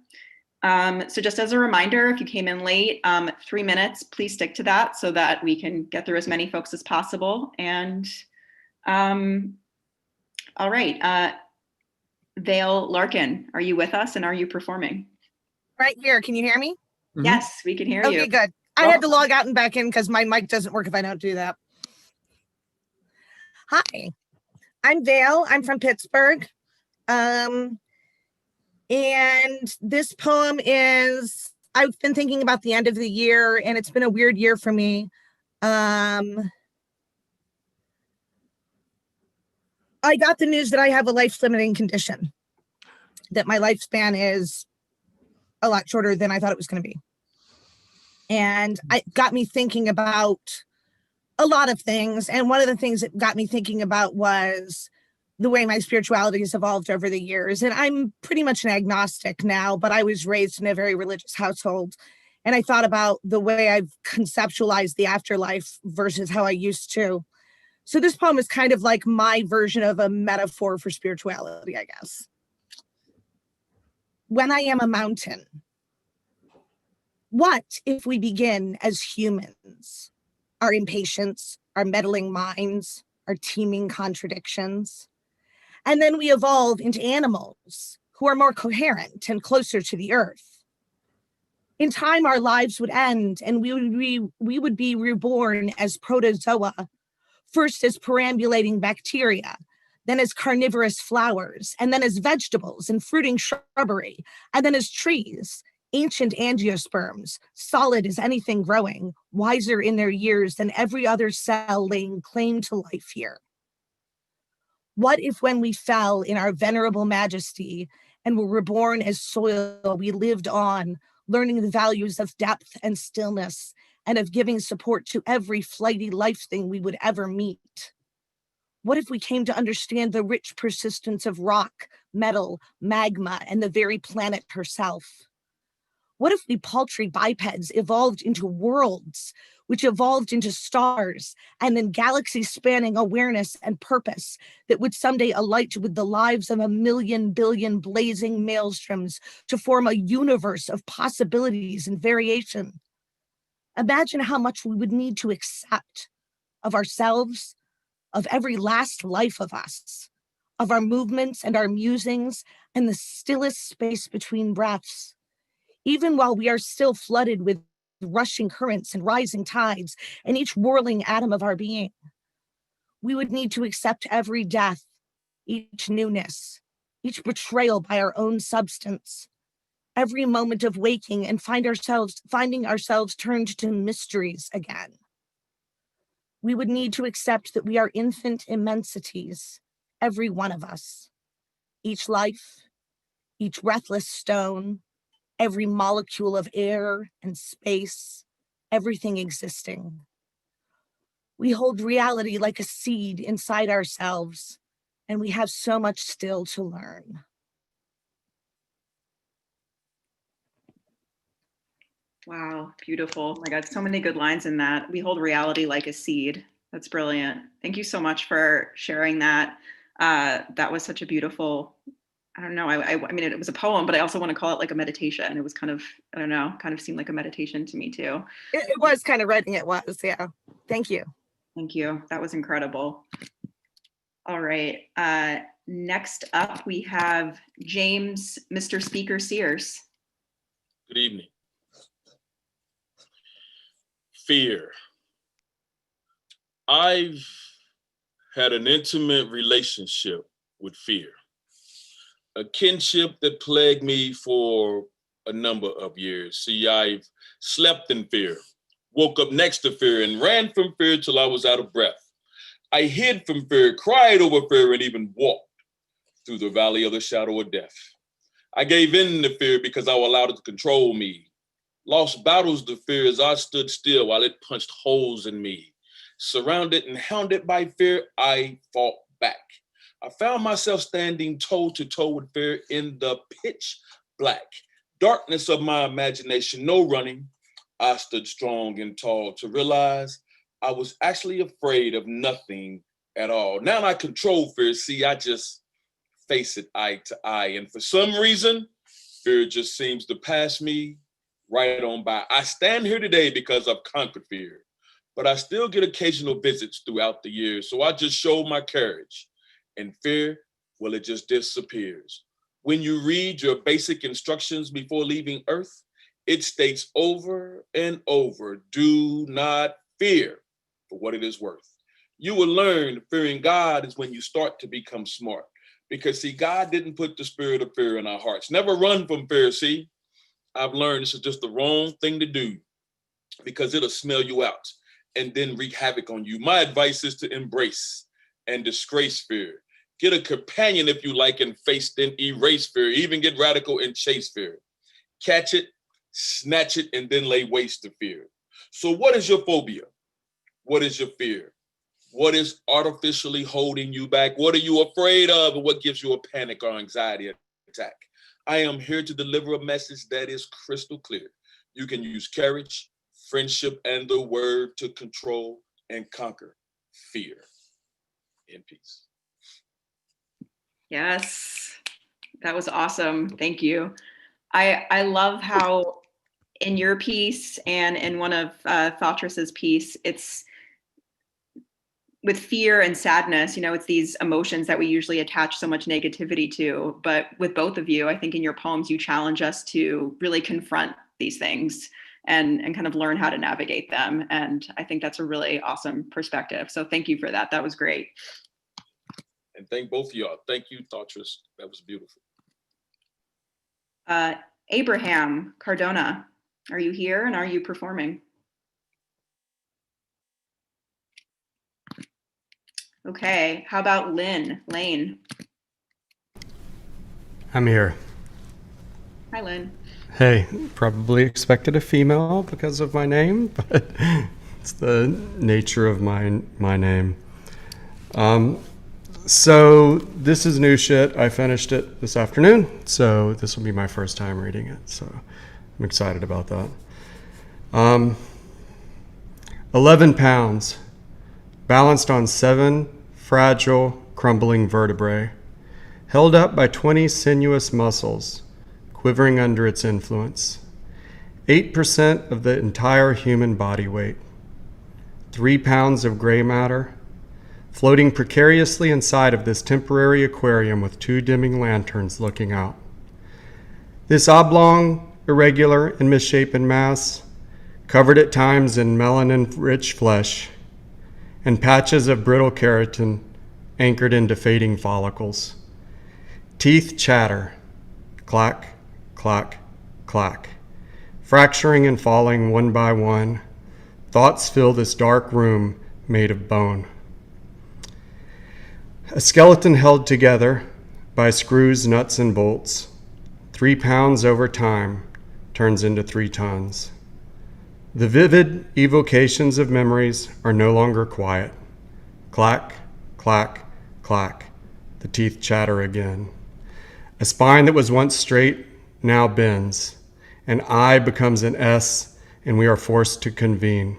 So just as a reminder, if you came in late, 3 minutes, please stick to that so that we can get through as many folks as possible. And all right, Vale Larkin, are you with us and are you performing? Right here, can you hear me? Yes, we can hear you. Okay, good. I had to log out and back in because my mic doesn't work if I don't do that. Hi, I'm Vale. I'm from Pittsburgh. And this poem is, I've been thinking about the end of the year, and it's been a weird year for me. I got the news that I have a life-limiting condition, that my lifespan is a lot shorter than I thought it was going to be. And it got me thinking about a lot of things. And one of the things that got me thinking about was the way my spirituality has evolved over the years. And I'm pretty much an agnostic now, but I was raised in a very religious household. And I thought about the way I've conceptualized the afterlife versus how I used to. So this poem is kind of like my version of a metaphor for spirituality, I guess. When I am a mountain, what if we begin as humans, our impatience, our meddling minds, our teeming contradictions, and then we evolve into animals who are more coherent and closer to the earth? In time, our lives would end and we would be reborn as protozoa, first as perambulating bacteria, then as carnivorous flowers, and then as vegetables and fruiting shrubbery, and then as trees, ancient angiosperms, solid as anything growing, wiser in their years than every other cell laying claim to life here. What if when we fell in our venerable majesty and were reborn as soil, we lived on, learning the values of depth and stillness, and of giving support to every flighty life thing we would ever meet? What if we came to understand the rich persistence of rock, metal, magma, and the very planet herself? What if we paltry bipeds evolved into worlds, which evolved into stars, and then galaxies spanning awareness and purpose that would someday alight with the lives of 1 billion blazing maelstroms to form a universe of possibilities and variation? Imagine how much we would need to accept of ourselves, of every last life of us, of our movements and our musings, and the stillest space between breaths. Even while we are still flooded with rushing currents and rising tides, and each whirling atom of our being, we would need to accept every death, each newness, each betrayal by our own substance, every moment of waking and finding ourselves turned to mysteries again. We would need to accept that we are infant immensities, every one of us, each life, each breathless stone, every molecule of air and space, everything existing. We hold reality like a seed inside ourselves, and we have so much still to learn. Wow, beautiful. Oh my God, so many good lines in that. We hold reality like a seed. That's brilliant. Thank you so much for sharing that. That was such a beautiful, I don't know, I mean, it was a poem, but I also want to call it like a meditation. It was kind of, I don't know, kind of seemed like a meditation to me too. It was kind of writing, it was, yeah. Thank you. Thank you. That was incredible. All right. Next up, we have James, Mr. Speaker Sears. Good evening. Fear. I've had an intimate relationship with fear, a kinship that plagued me for a number of years. See, I've slept in fear, woke up next to fear, and ran from fear till I was out of breath. I hid from fear, cried over fear, and even walked through the valley of the shadow of death. I gave in to fear because I allowed it to control me. Lost battles to fear as I stood still while it punched holes in me. Surrounded and hounded by fear, I fought back. I found myself standing toe to toe with fear in the pitch black darkness of my imagination. No running. I stood strong and tall to realize I was actually afraid of nothing at all. Now I control fear. See, I just face it eye to eye. And for some reason, fear just seems to pass me right on by. I stand here today because I've conquered fear, but I still get occasional visits throughout the years. So I just show my courage, and fear, well, it just disappears. When you read your basic instructions before leaving Earth, it states over and over, do not fear for what it is worth. You will learn fearing God is when you start to become smart. Because see, God didn't put the spirit of fear in our hearts. Never run from fear, see? I've learned this is just the wrong thing to do because it'll smell you out and then wreak havoc on you. My advice is to embrace and disgrace fear. Get a companion if you like and face, then erase fear. Even get radical and chase fear. Catch it, snatch it, and then lay waste to fear. So what is your phobia? What is your fear? What is artificially holding you back? What are you afraid of? And what gives you a panic or anxiety attack? I am here to deliver a message that is crystal clear. You can use courage, friendship, and the word to control and conquer fear. In peace. Yes, that was awesome. Thank you. I love how in your piece and in one of Thoughtress's piece, it's with fear and sadness, you know, it's these emotions that we usually attach so much negativity to. But with both of you, I think in your poems, you challenge us to really confront these things and kind of learn how to navigate them. And I think that's a really awesome perspective. So thank you for that. That was great. And thank both of y'all. Thank you, Thoughtress. That was beautiful. Abraham Cardona, are you here and are you performing? Okay, how about Lane? I'm here. Hi, Lynn. Hey, probably expected a female because of my name, but it's the nature of my name. So this is new shit. I finished it this afternoon, so this will be my first time reading it, so I'm excited about that. 11 pounds, balanced on 7 fragile, crumbling vertebrae, held up by 20 sinuous muscles, quivering under its influence. 8% of the entire human body weight. 3 pounds of gray matter, floating precariously inside of this temporary aquarium with 2 dimming lanterns looking out. This oblong, irregular, and misshapen mass, covered at times in melanin-rich flesh, and patches of brittle keratin anchored into fading follicles. Teeth chatter, clack, clack, clack, fracturing and falling one by one. Thoughts fill this dark room made of bone. A skeleton held together, by screws, nuts, and bolts. 3 pounds over time turns into 3 tons. The vivid evocations of memories are no longer quiet. Clack, clack, clack. The teeth chatter again. A spine that was once straight now bends. An I becomes an S, and we are forced to convene.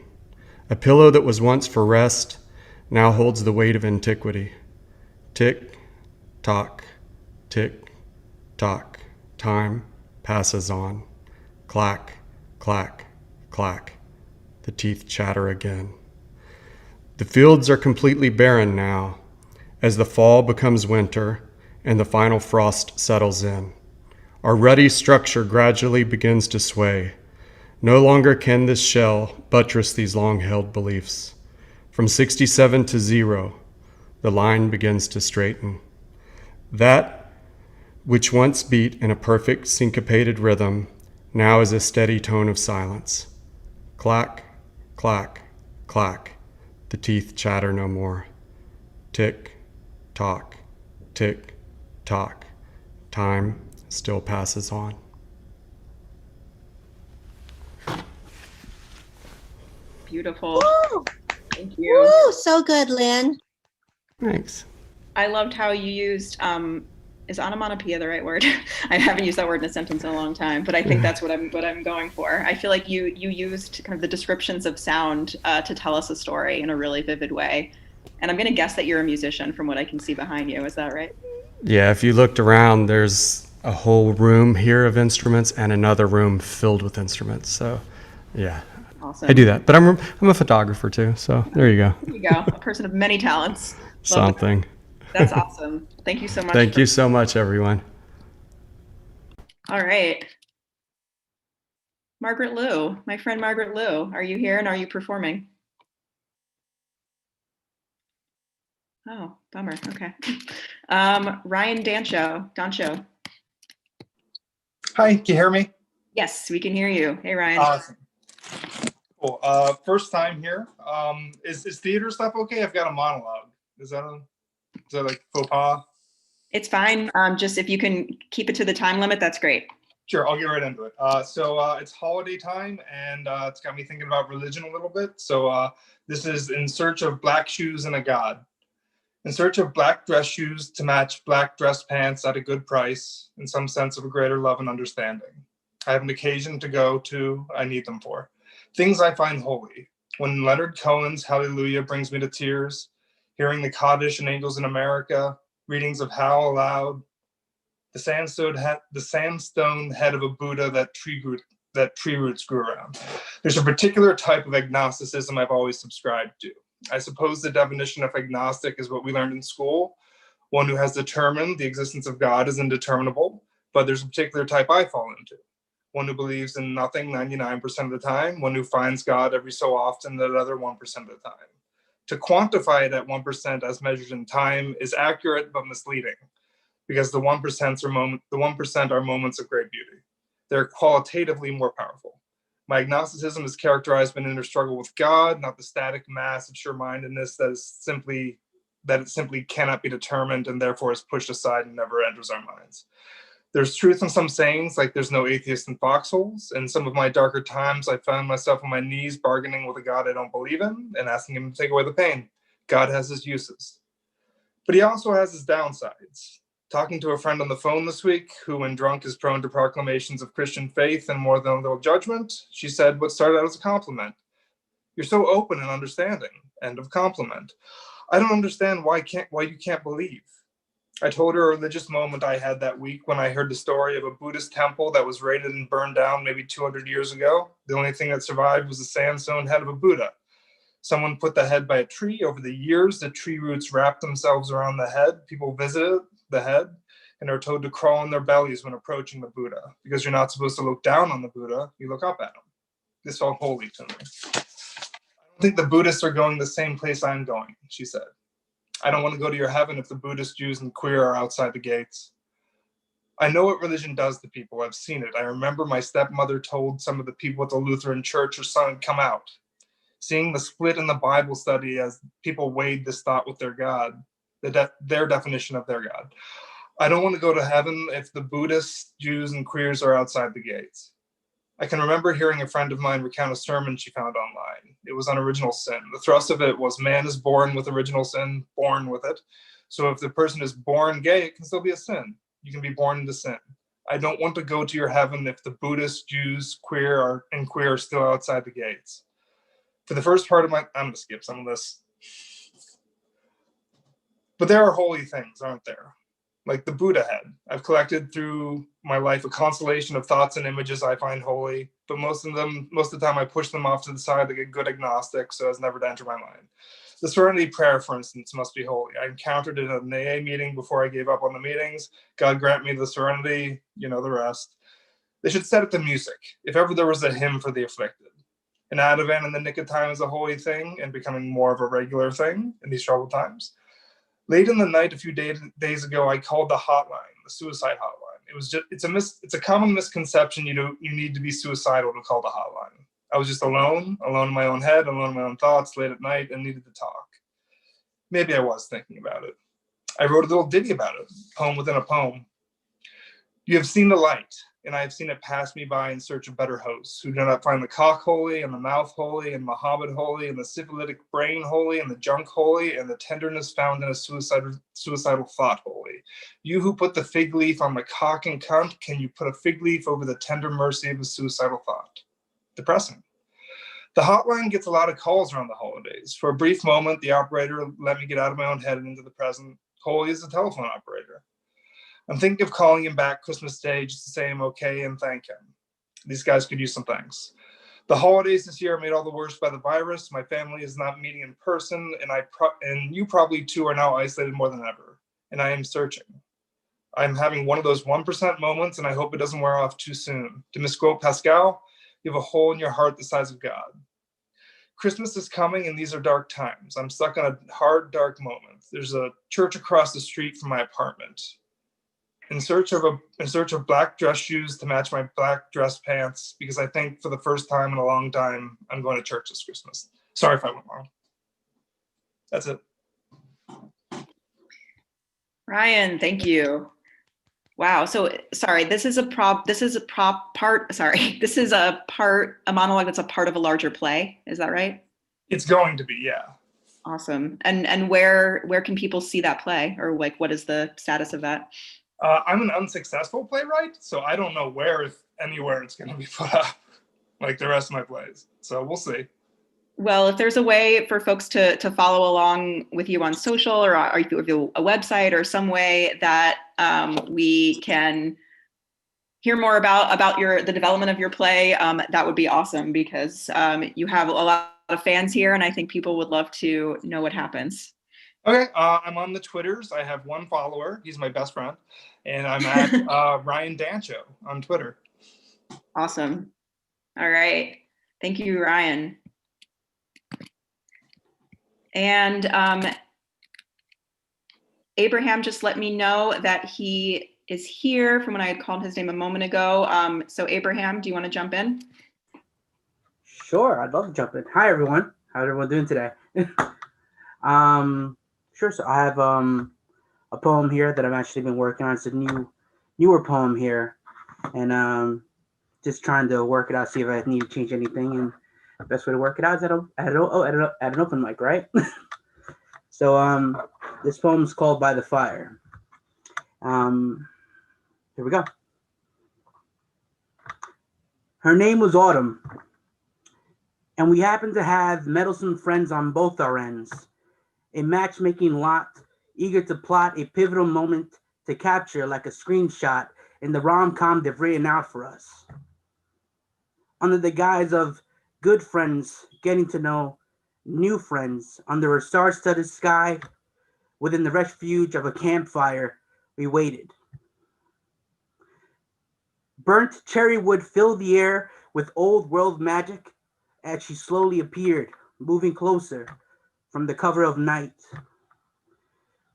A pillow that was once for rest now holds the weight of antiquity. Tick, tock, tick, tock. Time passes on. Clack, clack, clack. The teeth chatter again. The fields are completely barren now, as the fall becomes winter and the final frost settles in. Our ruddy structure gradually begins to sway. No longer can this shell buttress these long-held beliefs. From 67 to 0, the line begins to straighten. That which once beat in a perfect syncopated rhythm now is a steady tone of silence. Clack, clack, clack. The teeth chatter no more. Tick, tock, tick, tock. Time still passes on. Beautiful. Woo! Thank you. Woo! So good, Lynn. Thanks. I loved how you used, is onomatopoeia the right word? I haven't used that word in a sentence in a long time, but I think that's what I'm going for. I feel like you used kind of the descriptions of sound to tell us a story in a really vivid way. And I'm going to guess that you're a musician from what I can see behind you. Is that right? Yeah, if you looked around, there's a whole room here of instruments and another room filled with instruments. So, yeah, awesome. I do that. But I'm a photographer too. So there you go. There you go. A person of many talents. Love Something. That's awesome. Thank you so much. Thank you so much, everyone. All right. Margaret Liu, my friend Margaret Liu, are you here and are you performing? Oh, bummer. Okay. Ryan Dancho. Hi, can you hear me? Yes, we can hear you. Hey, Ryan. Awesome. Cool. First time here. Is theater stuff okay? I've got a monologue. Is that like faux pas? It's fine. Just if you can keep it to the time limit, that's great. Sure, I'll get right into it. So it's holiday time, and it's got me thinking about religion a little bit. So this is In Search of Black Shoes and a God. In search of black dress shoes to match black dress pants at a good price, in some sense of a greater love and understanding. I have an occasion to go to, I need them for. Things I find holy. When Leonard Cohen's Hallelujah brings me to tears, hearing the Kaddish and Angels in America, readings of How aloud, the sandstone head of a Buddha that tree roots grew around. There's a particular type of agnosticism I've always subscribed to. I suppose the definition of agnostic is what we learned in school. One who has determined the existence of God is indeterminable, but there's a particular type I fall into. One who believes in nothing 99% of the time, one who finds God every so often the other 1% of the time. To quantify it at 1% as measured in time is accurate but misleading, because the 1% are moments of great beauty. They're qualitatively more powerful. My agnosticism is characterized by an inner struggle with God, not the static mass of sure-mindedness that it simply cannot be determined and therefore is pushed aside and never enters our minds. There's truth in some sayings, like there's no atheist in foxholes. In some of my darker times, I found myself on my knees bargaining with a God I don't believe in and asking him to take away the pain. God has his uses, but he also has his downsides. Talking to a friend on the phone this week, who when drunk is prone to proclamations of Christian faith and more than a little judgment, she said what started out as a compliment. You're so open and understanding. End of compliment. I don't understand why you can't believe. I told her a religious moment I had that week when I heard the story of a Buddhist temple that was raided and burned down maybe 200 years ago. The only thing that survived was the sandstone head of a Buddha. Someone put the head by a tree. Over the years, the tree roots wrapped themselves around the head. People visited the head and are told to crawl on their bellies when approaching the Buddha, because you're not supposed to look down on the Buddha, you look up at him. This felt holy to me. I don't think the Buddhists are going the same place I'm going, she said. I don't want to go to your heaven if the Buddhist, Jews, and queer are outside the gates. I know what religion does to people. I've seen it. I remember my stepmother told some of the people at the Lutheran church her son had come out. Seeing the split in the Bible study as people weighed this thought with their God, their definition of their God. I don't want to go to heaven if the Buddhists, Jews, and queers are outside the gates. I can remember hearing a friend of mine recount a sermon she found online. It was on original sin. The thrust of it was man is born with original sin, born with it. So if the person is born gay, it can still be a sin. You can be born into sin. I don't want to go to your heaven if the Buddhists, Jews, queer are still outside the gates. For the first part of I'm going to skip some of this. But there are holy things, aren't there? Like the Buddha head. I've collected through my life a constellation of thoughts and images I find holy, but most of the time I push them off to the side like a good agnostic so as never to enter my mind. The Serenity Prayer, for instance, must be holy. I encountered it at an AA meeting before I gave up on the meetings. God grant me the serenity, you know the rest. They should set it to music, if ever there was a hymn for the afflicted. An Ativan in the nick of time is a holy thing and becoming more of a regular thing in these troubled times. Late in the night, a few days ago, I called the hotline, the suicide hotline. It's a common misconception you need to be suicidal to call the hotline. I was just alone in my own head, alone in my own thoughts, late at night, and needed to talk. Maybe I was thinking about it. I wrote a little ditty about it, poem within a poem. You have seen the light, and I have seen it pass me by in search of better hosts, who do not find the cock holy, and the mouth holy, and Muhammad holy, and the syphilitic brain holy, and the junk holy, and the tenderness found in a suicidal thought holy. You who put the fig leaf on the cock and cunt, can you put a fig leaf over the tender mercy of a suicidal thought? Depressing. The hotline gets a lot of calls around the holidays. For a brief moment, the operator let me get out of my own head and into the present. Holy is the telephone operator. I'm thinking of calling him back Christmas Day just to say I'm okay and thank him. These guys could use some thanks. The holidays this year are made all the worse by the virus. My family is not meeting in person, and you probably too are now isolated more than ever. And I am searching. I'm having one of those 1% moments, and I hope it doesn't wear off too soon. To misquote Pascal, you have a hole in your heart the size of God. Christmas is coming, and these are dark times. I'm stuck in a hard, dark moment. There's a church across the street from my apartment. In search of black dress shoes to match my black dress pants, because I think for the first time in a long time, I'm going to church this Christmas. Sorry if I went wrong. That's it. Ryan, thank you. Wow. So sorry, this is a monologue that's a part of a larger play. Is that right? It's going to be, yeah. Awesome. And where can people see that play, or like what is the status of that? I'm an unsuccessful playwright, so I don't know where, if anywhere, it's going to be put up, like the rest of my plays. So we'll see. Well, if there's a way for folks to follow along with you on social, or if you have a website or some way that we can hear more about the development of your play, that would be awesome, because you have a lot of fans here, and I think people would love to know what happens. Okay, I'm on the Twitters. I have one follower. He's my best friend. And I'm at Ryan Dancho on Twitter. Awesome. All right. Thank you, Ryan. And Abraham just let me know that he is here from when I had called his name a moment ago. So Abraham, do you want to jump in? Sure, I'd love to jump in. Hi, everyone. How's everyone doing today? Sure. So I have a poem here that I've actually been working on. It's a newer poem here, and just trying to work it out, see if I need to change anything. And the best way to work it out is at an open mic, right? So this poem is called "By the Fire." Here we go. Her name was Autumn, and we happened to have meddlesome friends on both our ends. A matchmaking lot, eager to plot a pivotal moment to capture like a screenshot in the rom-com they've written out for us. Under the guise of good friends, getting to know new friends under a star-studded sky, within the refuge of a campfire, we waited. Burnt cherry wood filled the air with old world magic as she slowly appeared, moving closer from the cover of night.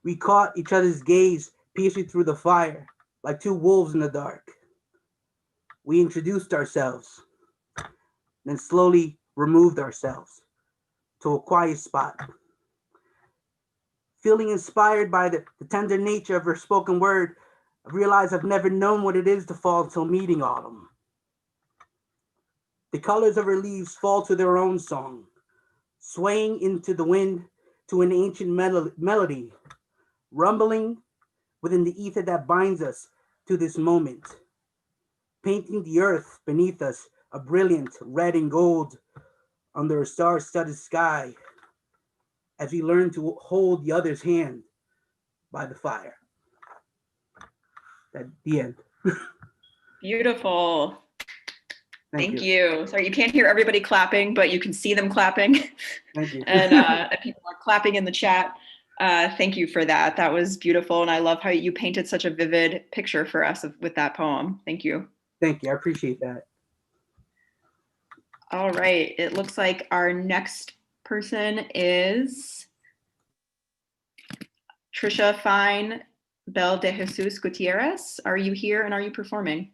We caught each other's gaze piercing through the fire like two wolves in the dark. We introduced ourselves, then slowly removed ourselves to a quiet spot. Feeling inspired by the tender nature of her spoken word, I realize I've never known what it is to fall until meeting autumn. The colors of her leaves fall to their own song, swaying into the wind to an ancient melody, rumbling within the ether that binds us to this moment, painting the earth beneath us a brilliant red and gold under a star-studded sky as we learn to hold the other's hand by the fire. At the end. Beautiful. Thank you. Sorry, you can't hear everybody clapping, but you can see them clapping. Thank you. And people are clapping in the chat. Thank you for that. That was beautiful. And I love how you painted such a vivid picture for us with that poem. Thank you. Thank you. I appreciate that. All right. It looks like our next person is Trisha Fine Bel de Jesus Gutierrez. Are you here and are you performing?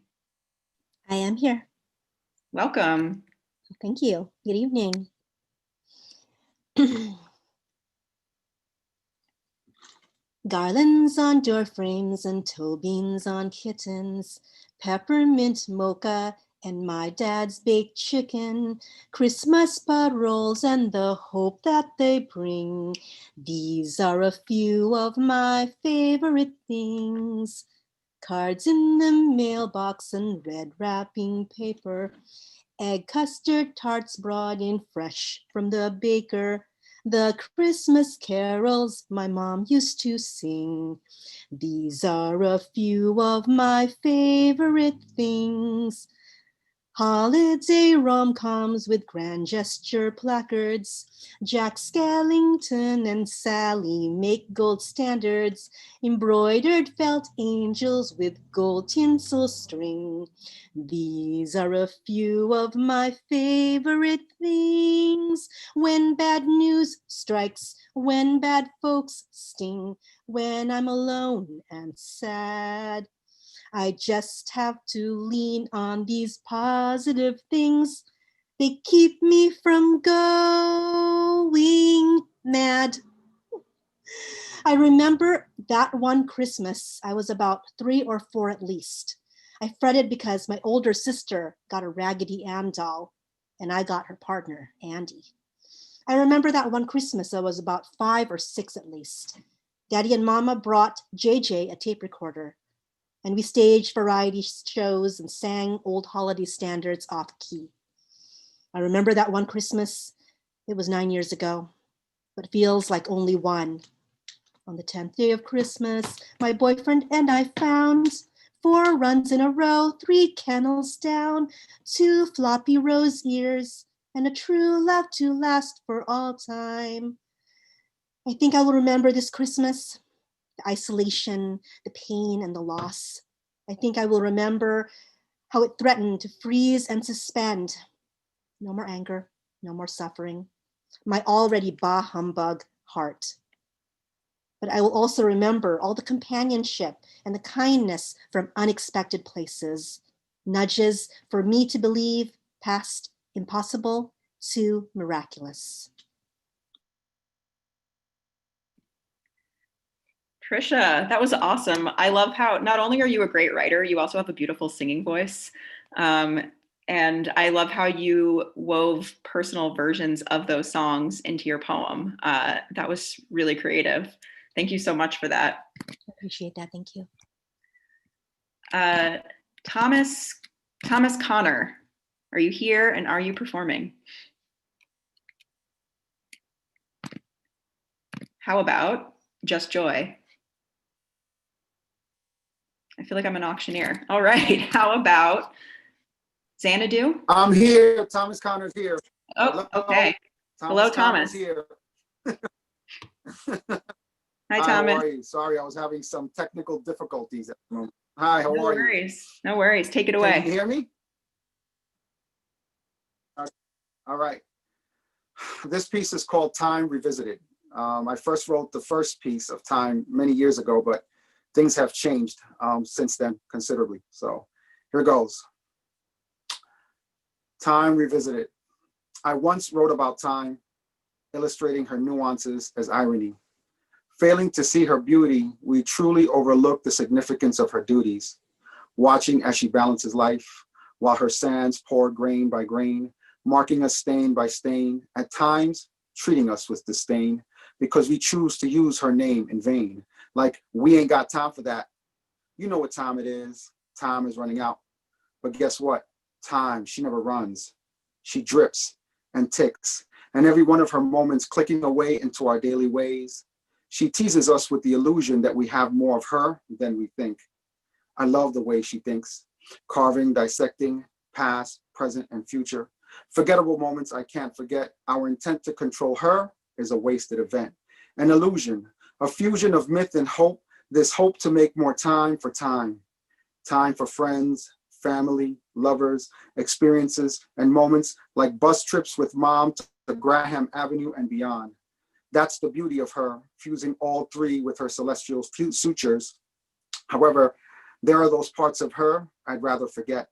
I am here. Welcome. Thank you. Good evening. Garlands on door frames and toe beans on kittens, peppermint mocha and my dad's baked chicken, Christmas pot rolls and the hope that they bring. These are a few of my favorite things. Cards in the mailbox and red wrapping paper, egg custard tarts brought in fresh from the baker, the Christmas carols my mom used to sing. These are a few of my favorite things. Holiday rom-coms with grand gesture placards. Jack Skellington and Sally make gold standards. Embroidered felt angels with gold tinsel string. These are a few of my favorite things. When bad news strikes, when bad folks sting, when I'm alone and sad, I just have to lean on these positive things. They keep me from going mad. I remember that one Christmas, I was about 3 or 4 at least. I fretted because my older sister got a Raggedy Ann doll and I got her partner, Andy. I remember that one Christmas, I was about 5 or 6 at least. Daddy and Mama brought JJ a tape recorder, and we staged variety shows and sang old holiday standards off key. I remember that one Christmas. It was 9 years ago, but feels like only one. On the 10th day of Christmas, my boyfriend and I found 4 runs in a row, 3 kennels down, 2 floppy rose ears, and a true love to last for all time. I think I will remember this Christmas. The isolation, the pain, and the loss. I think I will remember how it threatened to freeze and suspend. No more anger, no more suffering. My already bah humbug heart. But I will also remember all the companionship and the kindness from unexpected places. Nudges for me to believe past impossible to miraculous. Trisha, that was awesome. I love how not only are you a great writer, you also have a beautiful singing voice. And I love how you wove personal versions of those songs into your poem. That was really creative. Thank you so much for that. I appreciate that. Thank you. Thomas Connor, are you here and are you performing? How about Just Joy? I feel like I'm an auctioneer. All right. How about Xanadu? I'm here. Thomas Connor's here. Oh, okay. Hello, Thomas. Here. Hi, Thomas. How are you? Sorry, I was having some technical difficulties at the moment. Hi, how are you? No worries. No worries. Take it away. Can you hear me? All right. This piece is called Time Revisited. I first wrote the first piece of Time many years ago, but things have changed since then considerably. So here goes. Time Revisited. I once wrote about time, illustrating her nuances as irony. Failing to see her beauty, we truly overlook the significance of her duties, watching as she balances life, while her sands pour grain by grain, marking us stain by stain, at times treating us with disdain, because we choose to use her name in vain. Like, we ain't got time for that. You know what time it is. Time is running out. But guess what? Time, she never runs. She drips and ticks, and every one of her moments clicking away into our daily ways. She teases us with the illusion that we have more of her than we think. I love the way she thinks, carving, dissecting, past, present, and future. Forgettable moments I can't forget. Our intent to control her is a wasted event. An illusion, a fusion of myth and hope, this hope to make more time for time. Time for friends, family, lovers, experiences, and moments like bus trips with mom to Graham Avenue and beyond. That's the beauty of her, fusing all three with her celestial sutures. However, there are those parts of her I'd rather forget,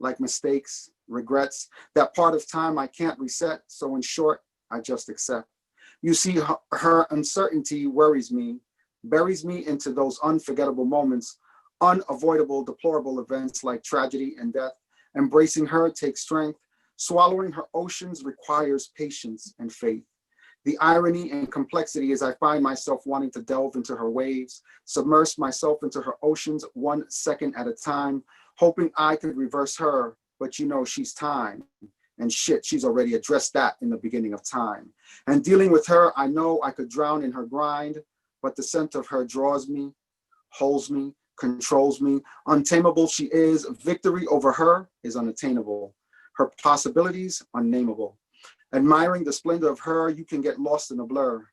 like mistakes, regrets, that part of time I can't reset, so in short, I just accept. You see, her uncertainty worries me, buries me into those unforgettable moments, unavoidable, deplorable events like tragedy and death. Embracing her takes strength. Swallowing her oceans requires patience and faith. The irony and complexity is I find myself wanting to delve into her waves, submerge myself into her oceans 1 second at a time, hoping I could reverse her, but you know she's time. And shit, she's already addressed that in the beginning of time. And dealing with her, I know I could drown in her grind, but the scent of her draws me, holds me, controls me. Untamable she is, victory over her is unattainable. Her possibilities, unnameable. Admiring the splendor of her, you can get lost in a blur.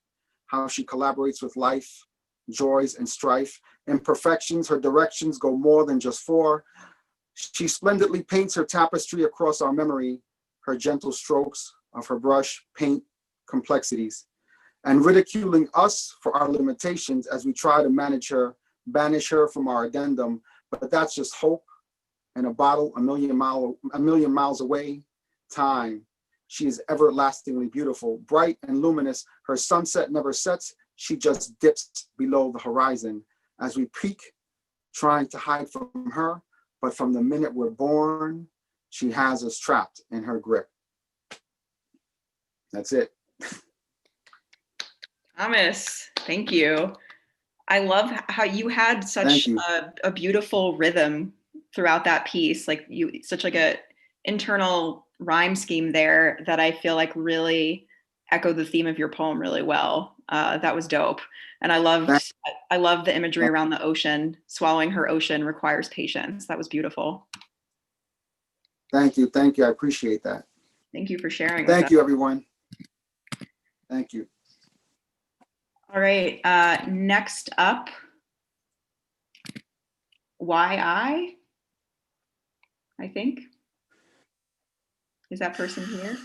How she collaborates with life, joys and strife, imperfections, her directions go more than just four. She splendidly paints her tapestry across our memory. Her gentle strokes of her brush paint complexities, and ridiculing us for our limitations as we try to manage her, banish her from our addendum. But that's just hope and a bottle a million miles away. Time. She is everlastingly beautiful, bright and luminous. Her sunset never sets. She just dips below the horizon as we peek, trying to hide from her. But from the minute we're born, she has us trapped in her grip. That's it. Thomas, thank you. I love how you had such a beautiful rhythm throughout that piece. Like such like a internal rhyme scheme there that I feel like really echoed the theme of your poem really well. That was dope. And I love the imagery around the ocean. Swallowing her ocean requires patience. That was beautiful. Thank you. I appreciate that. Thank you for sharing. Thank you, everyone. Thank you. All right. Next up, I think. Is that person here?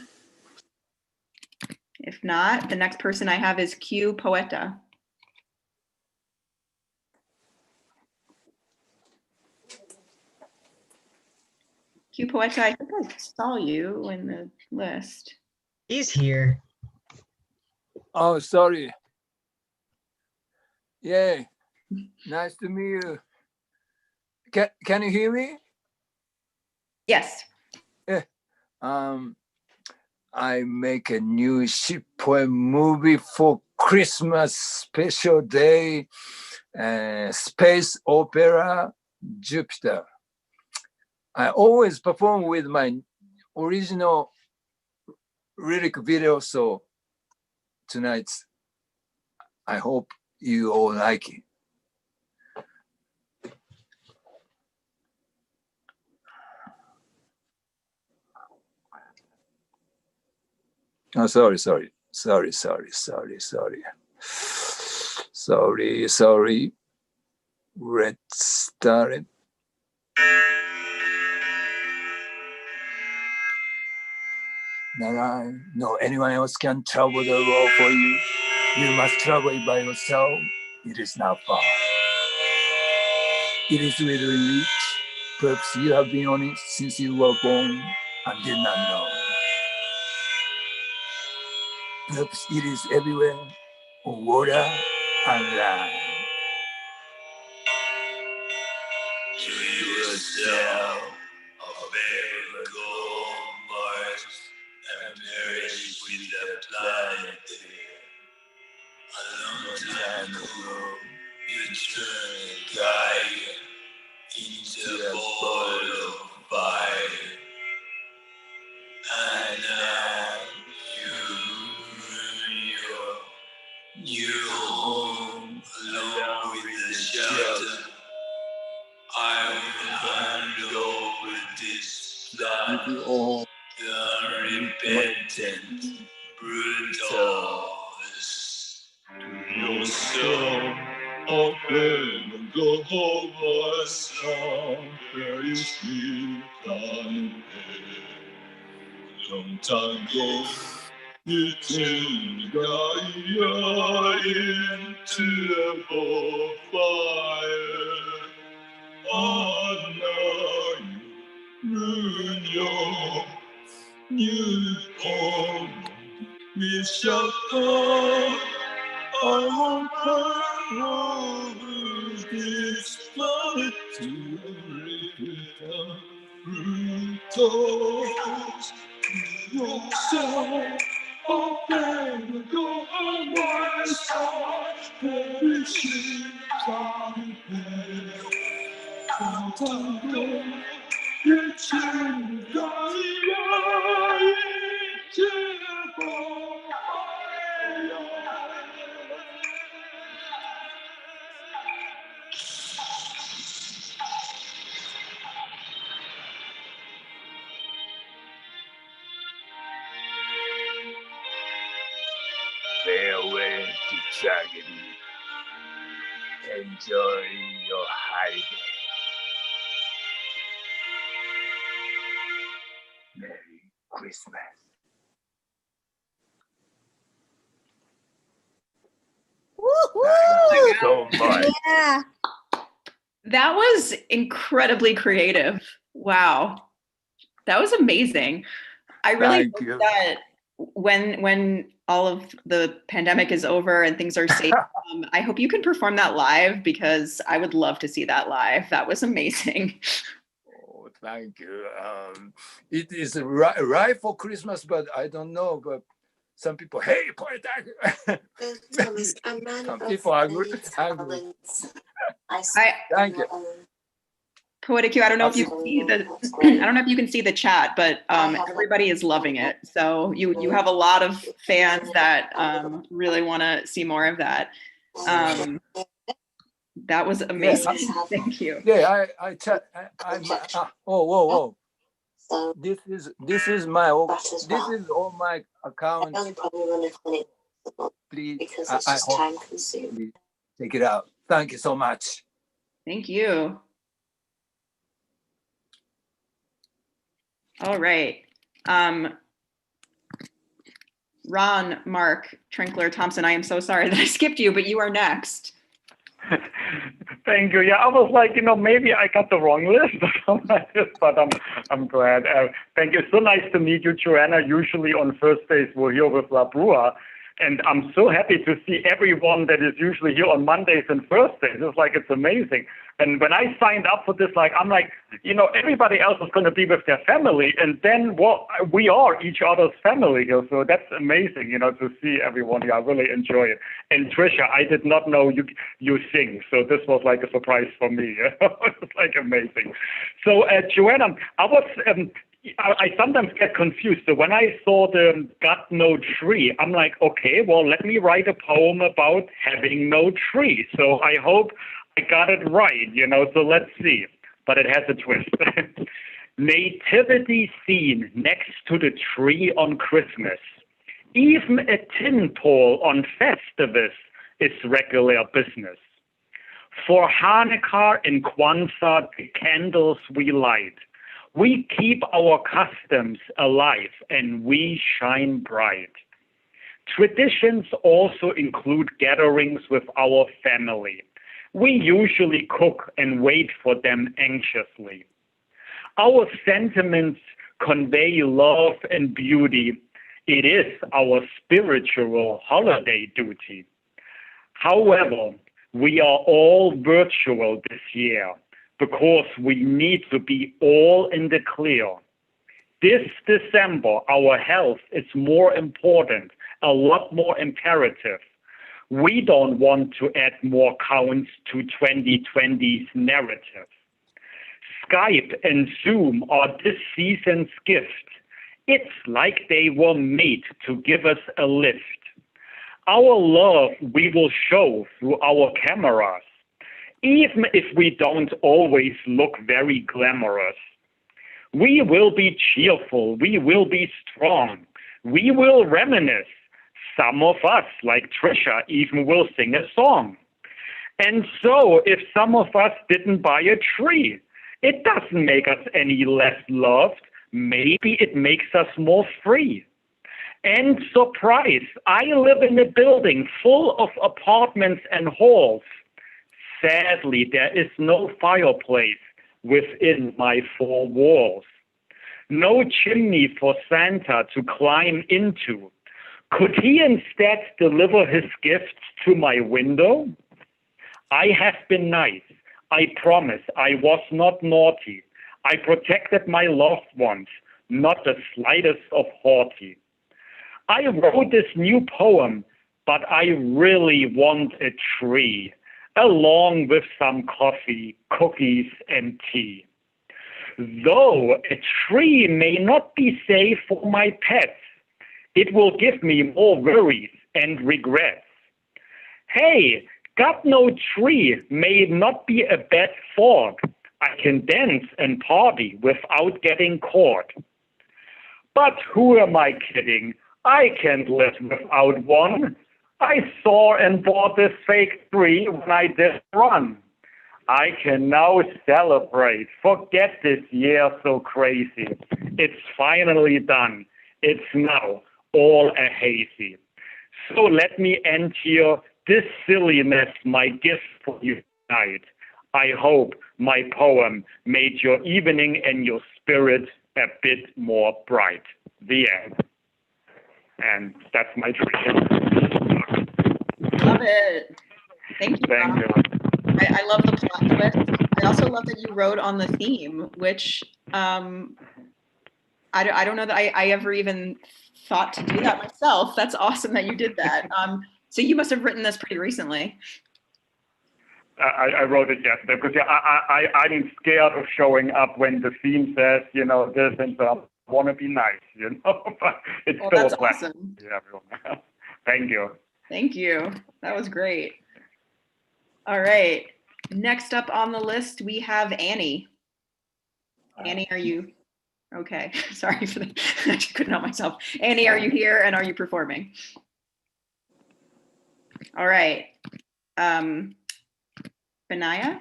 If not, the next person I have is Q Poeta. Q Poeta, I think I saw you in the list. He's here. Oh, sorry. Yeah, nice to meet you. Can you hear me? Yes. Yeah. I make a new ship poem movie for Christmas special day, space opera Jupiter. I always perform with my original lyric video, so tonight I hope you all like it. Oh, sorry. Let's start it. No, anyone else can travel the road for you. You must travel it by yourself. It is not far. It is really rich. Perhaps you have been on it since you were born and did not know. Perhaps it is everywhere, on water and land. To yourself, a baby gold Mars, and perish with the planet there. A long time ago, you turned Gaia into a ball of fire. And now you ruin your new home along with the shelter. I will hand over this land to unrepentant brutals. To your soul, open and go over some very sweet time. Long time ago, you turned Gaia into a ball of fire. Oh, now you ruin your new home. We shall come. I won't burn over this planet to return brutals. Your soul, open, go on my side, perishing from hell. Don't go, you turn Gaia into a ball. Farewell to tragedy. Enjoy your holiday. Merry Christmas. Thank you so much. Yeah. That was incredibly creative. Wow. That was amazing. I really Thank hope you. that when all of the pandemic is over and things are safe, I hope you can perform that live because I would love to see that live. That was amazing. Oh, thank you. It is right for Christmas, but I don't know. But some people, hey, Poetic. Some people are angry. Thank you. Poetic, I don't know if you can see the I don't know if you can see the chat, but everybody is loving it. So you have a lot of fans that really want to see more of that. That was amazing. Thank you. Yeah, I chat. Whoa. This is all my account. Please, I hope. Please take it out. Thank you so much. Thank you. All right. Ron, Mark, Trinkler, Thompson, I am so sorry that I skipped you, but you are next. Thank you. Yeah, I was like, maybe I got the wrong list or something like this, but I'm glad. Thank you. It's so nice to meet you, Joanna. Usually on Thursdays we're here with La Brua, and I'm so happy to see everyone that is usually here on Mondays and Thursdays. It's amazing. And when I signed up for this, I'm like, everybody else is going to be with their family, and then we are each other's family here. So that's amazing, to see everyone here. I really enjoy it. And Trisha, I did not know you sing, so this was like a surprise for me. It's amazing. So Joanna, I sometimes get confused. So when I saw the got no tree, I'm like, okay, well, let me write a poem about having no tree. So I hope I got it right, so let's see. But it has a twist. Nativity scene next to the tree on Christmas. Even a tin pole on Festivus is regular business. For Hanukkah and Kwanzaa, the candles we light. We keep our customs alive and we shine bright. Traditions also include gatherings with our family. We usually cook and wait for them anxiously. Our sentiments convey love and beauty. It is our spiritual holiday duty. However, we are all virtual this year because we need to be all in the clear. This December, our health is more important, a lot more imperative. We don't want to add more counts to 2020's narrative. Skype and Zoom are this season's gift. It's like they were made to give us a lift. Our love we will show through our cameras, even if we don't always look very glamorous. We will be cheerful, we will be strong, we will reminisce. Some of us, like Trisha, even will sing a song. And so, if some of us didn't buy a tree, it doesn't make us any less loved. Maybe it makes us more free. And surprise, I live in a building full of apartments and halls. Sadly, there is no fireplace within my four walls. No chimney for Santa to climb into. Could he instead deliver his gifts to my window? I have been nice. I promise I was not naughty. I protected my loved ones, not the slightest of haughty. I wrote this new poem, but I really want a tree, along with some coffee, cookies, and tea. Though a tree may not be safe for my pets, it will give me more worries and regrets. Hey, got no tree may not be a bad thought. I can dance and party without getting caught. But who am I kidding? I can't live without one. I saw and bought this fake tree when I did run. I can now celebrate. Forget this year so crazy. It's finally done. It's now all a hazy. So let me end here this silliness, my gift for you tonight. I hope my poem made your evening and your spirit a bit more bright. The end. And that's my tree. Love it. Thank you. Thank you. I love the plot twist. I also love that you wrote on the theme, which I don't know that I ever even thought to do that myself. That's awesome that you did that. So you must have written this pretty recently. I wrote it yesterday because I'm scared of showing up when the theme says, this and so I want to be nice, but it's still that's a blessing. awesome. Yeah, everyone. Thank you. Thank you. That was great. All right. Next up on the list, we have Annie. Annie, are you okay? Sorry for that. I couldn't help myself. Annie, are you here and are you performing? All right. Benaya?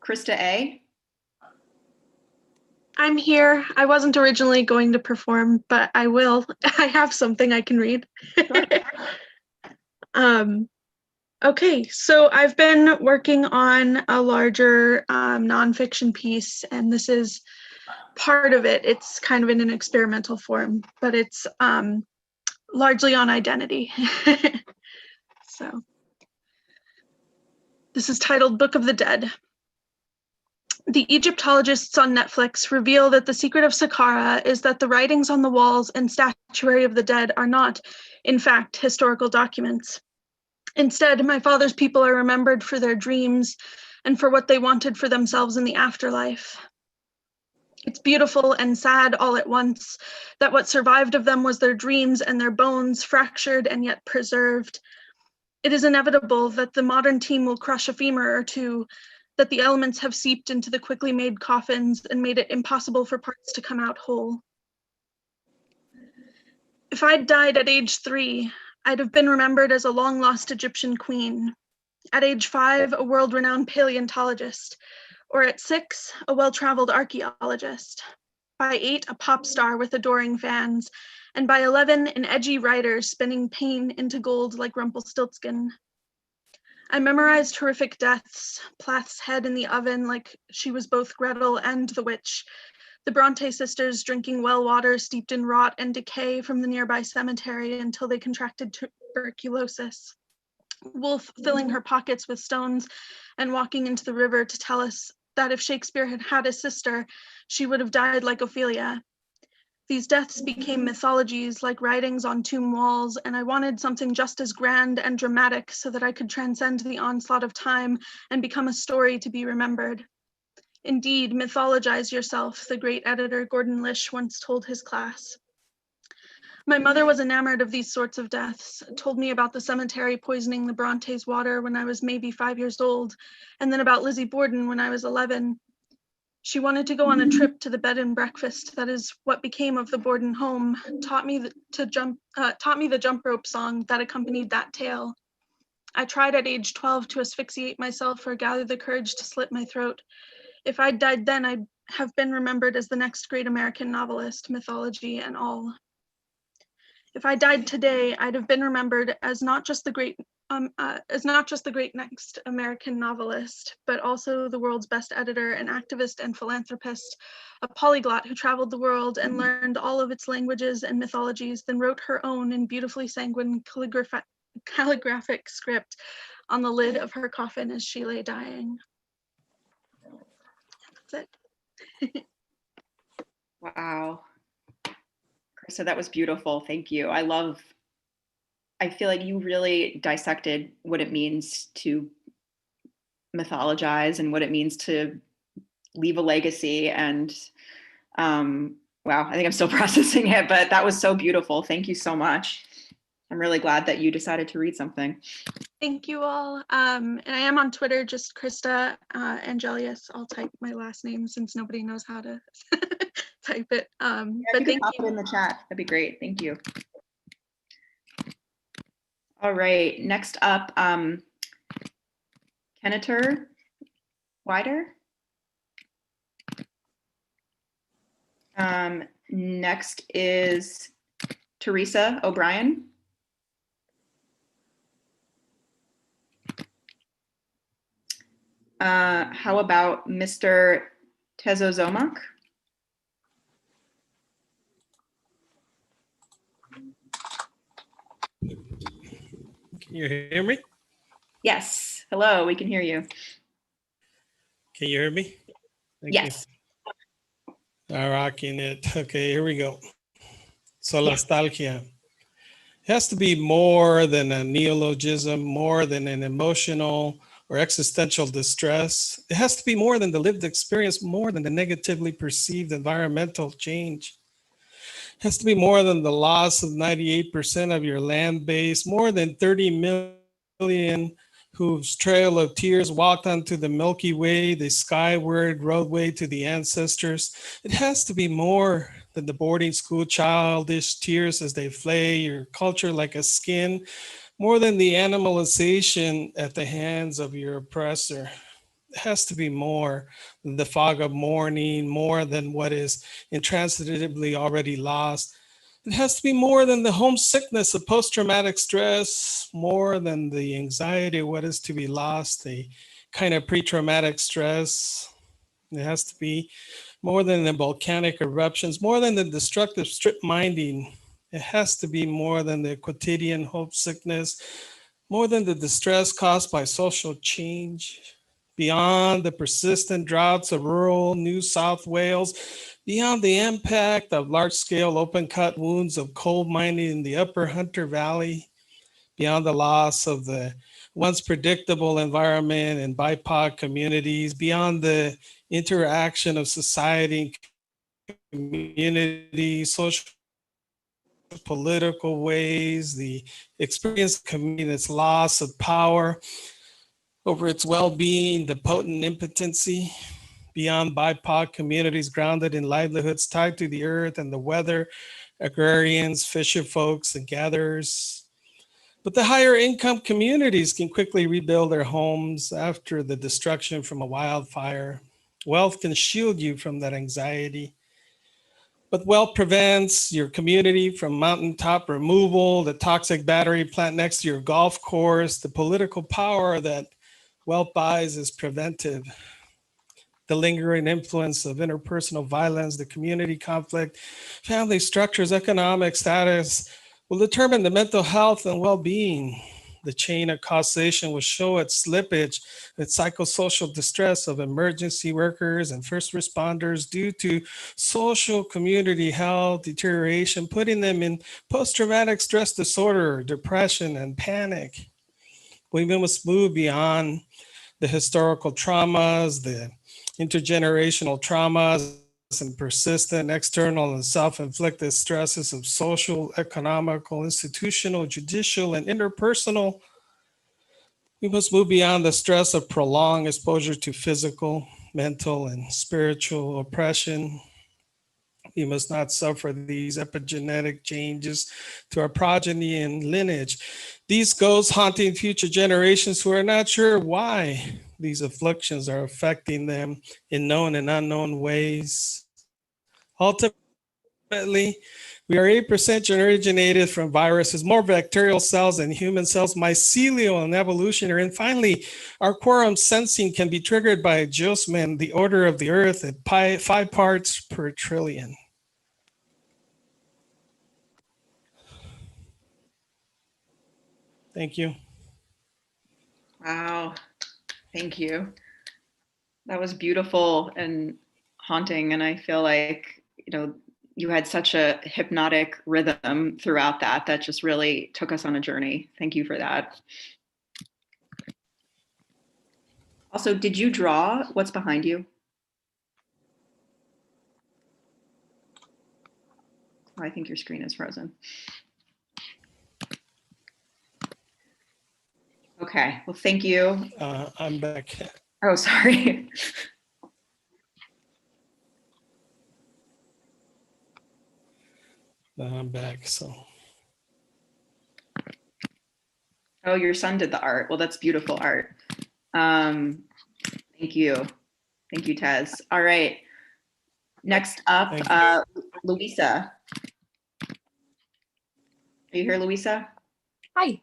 Krista A? I'm here. I wasn't originally going to perform, but I will. I have something I can read. Okay, so I've been working on a larger nonfiction piece, and this is part of it. It's kind of in an experimental form, but it's largely on identity. So this is titled Book of the Dead. The Egyptologists on Netflix reveal that the secret of Saqqara is that the writings on the walls and statuary of the dead are not, in fact, historical documents. Instead, my father's people are remembered for their dreams and for what they wanted for themselves in the afterlife. It's beautiful and sad all at once that what survived of them was their dreams and their bones, fractured and yet preserved. It is inevitable that the modern team will crush a femur or two, that the elements have seeped into the quickly made coffins and made it impossible for parts to come out whole. If I'd died at age 3, I'd have been remembered as a long-lost Egyptian queen. At age 5, a world-renowned paleontologist. Or at 6, a well-traveled archaeologist. By 8, a pop star with adoring fans. And by 11, an edgy writer spinning pain into gold like Rumpelstiltskin. I memorized horrific deaths, Plath's head in the oven like she was both Gretel and the witch, the Bronte sisters drinking well water steeped in rot and decay from the nearby cemetery until they contracted tuberculosis. Wolfe filling her pockets with stones and walking into the river to tell us that if Shakespeare had had a sister, she would have died like Ophelia. These deaths became mythologies like writings on tomb walls, and I wanted something just as grand and dramatic so that I could transcend the onslaught of time and become a story to be remembered. Indeed, mythologize yourself, the great editor Gordon Lish once told his class. My mother was enamored of these sorts of deaths, told me about the cemetery poisoning the Bronte's water when I was maybe 5 years old, and then about Lizzie Borden when I was 11. She wanted to go on a trip to the bed and breakfast that is what became of the Borden home, taught me the jump rope song that accompanied that tale. I tried at age 12 to asphyxiate myself or gather the courage to slit my throat. If I'd died then, I'd have been remembered as the next great American novelist, mythology and all. If I died today, I'd have been remembered as not just the great next American novelist, but also the world's best editor, an activist and philanthropist, a polyglot who traveled the world and learned all of its languages and mythologies, then wrote her own in beautifully sanguine calligraphic script on the lid of her coffin as she lay dying. That's it. Wow. Krista, that was beautiful. Thank you. I feel like you really dissected what it means to mythologize and what it means to leave a legacy. And wow, I think I'm still processing it, but that was so beautiful. Thank you so much. I'm really glad that you decided to read something. Thank you all. And I am on Twitter, just Krista Angelius. I'll type my last name since nobody knows how to type it. Yeah, But thank you. Pop it in the chat. That'd be great. Thank you. All right, next up, Curator Wider. Next is Teresa O'Brien. How about Mr. Tezozomak? Can you hear me? Yes. Hello, we can hear you. Can you hear me? Thank yes. You. I'm rocking it. Okay, here we go. So nostalgia. It has to be more than a neologism, more than an emotional or existential distress. It has to be more than the lived experience, more than the negatively perceived environmental change. It has to be more than the loss of 98% of your land base, more than 30 million whose trail of tears walked onto the Milky Way, the skyward roadway to the ancestors. It has to be more than the boarding school childish tears as they flay your culture like a skin, more than the animalization at the hands of your oppressor. It has to be more than the fog of mourning, more than what is intransitively already lost. It has to be more than the homesickness of post-traumatic stress, more than the anxiety of what is to be lost, the kind of pre-traumatic stress. It has to be more than the volcanic eruptions, more than the destructive strip minding. It has to be more than the quotidian hope sickness, more than the distress caused by social change, beyond the persistent droughts of rural New South Wales, beyond the impact of large-scale open-cut wounds of coal mining in the Upper Hunter Valley, beyond the loss of the once predictable environment in BIPOC communities, beyond the interaction of society and community, social political ways, the experience of community, its loss of power over its well-being, the potent impotency, beyond BIPOC communities grounded in livelihoods tied to the earth and the weather, agrarians, fisher folks, and gatherers. But the higher income communities can quickly rebuild their homes after the destruction from a wildfire. Wealth can shield you from that anxiety. but well prevents your community from mountaintop removal, the toxic battery plant next to your golf course, the political power that wealth buys is preventive. The lingering influence of interpersonal violence, the community conflict, family structures, economic status will determine the mental health and well-being. The chain of causation will show its slippage with psychosocial distress of emergency workers and first responders due to social community health deterioration, putting them in post-traumatic stress disorder, depression, and panic. We must move beyond the historical traumas, the intergenerational traumas, and persistent external and self-inflicted stresses of social, economical, institutional, judicial, and interpersonal. We must move beyond the stress of prolonged exposure to physical, mental, and spiritual oppression. We must not suffer these epigenetic changes to our progeny and lineage. These ghosts haunting future generations who are not sure why these afflictions are affecting them in known and unknown ways. Ultimately, we are 8% originated from viruses, more bacterial cells than human cells, mycelial and evolutionary. And finally, our quorum sensing can be triggered by adjustment, the order of the earth at 5 parts per trillion. Thank you. Wow, thank you. That was beautiful and haunting. And I feel like, you had such a hypnotic rhythm throughout that just really took us on a journey. Thank you for that. Also, did you draw what's behind you? Oh, I think your screen is frozen. Okay, well, thank you. I'm back. Oh, sorry. I'm back, so. Oh, your son did the art. Well, that's beautiful art. Thank you. Thank you, Tez. All right. Next up, Louisa. Are you here, Louisa? Hi.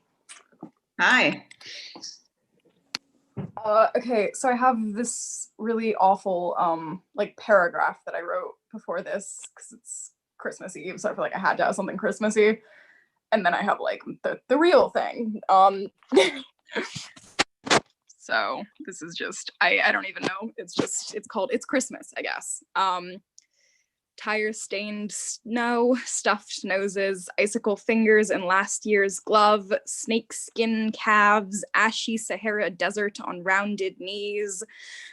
Hi. Okay, so I have this really awful paragraph that I wrote before this because it's Christmas Eve, so I feel like I had to have something Christmassy. And then I have like the real thing. So this is just I don't even know. It's called It's Christmas, I guess. Tire-stained snow, stuffed noses, icicle fingers in last year's glove, snakeskin calves, ashy Sahara desert on rounded knees.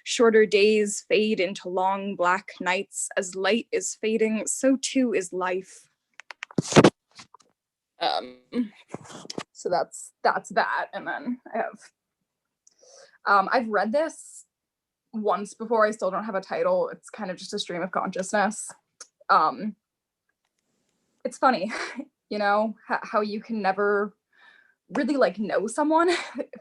Shorter days fade into long black nights. As light is fading, so too is life. So that's that. And then I have, I've read this once before. I still don't have a title. It's kind of just a stream of consciousness. It's funny, how you can never really know someone.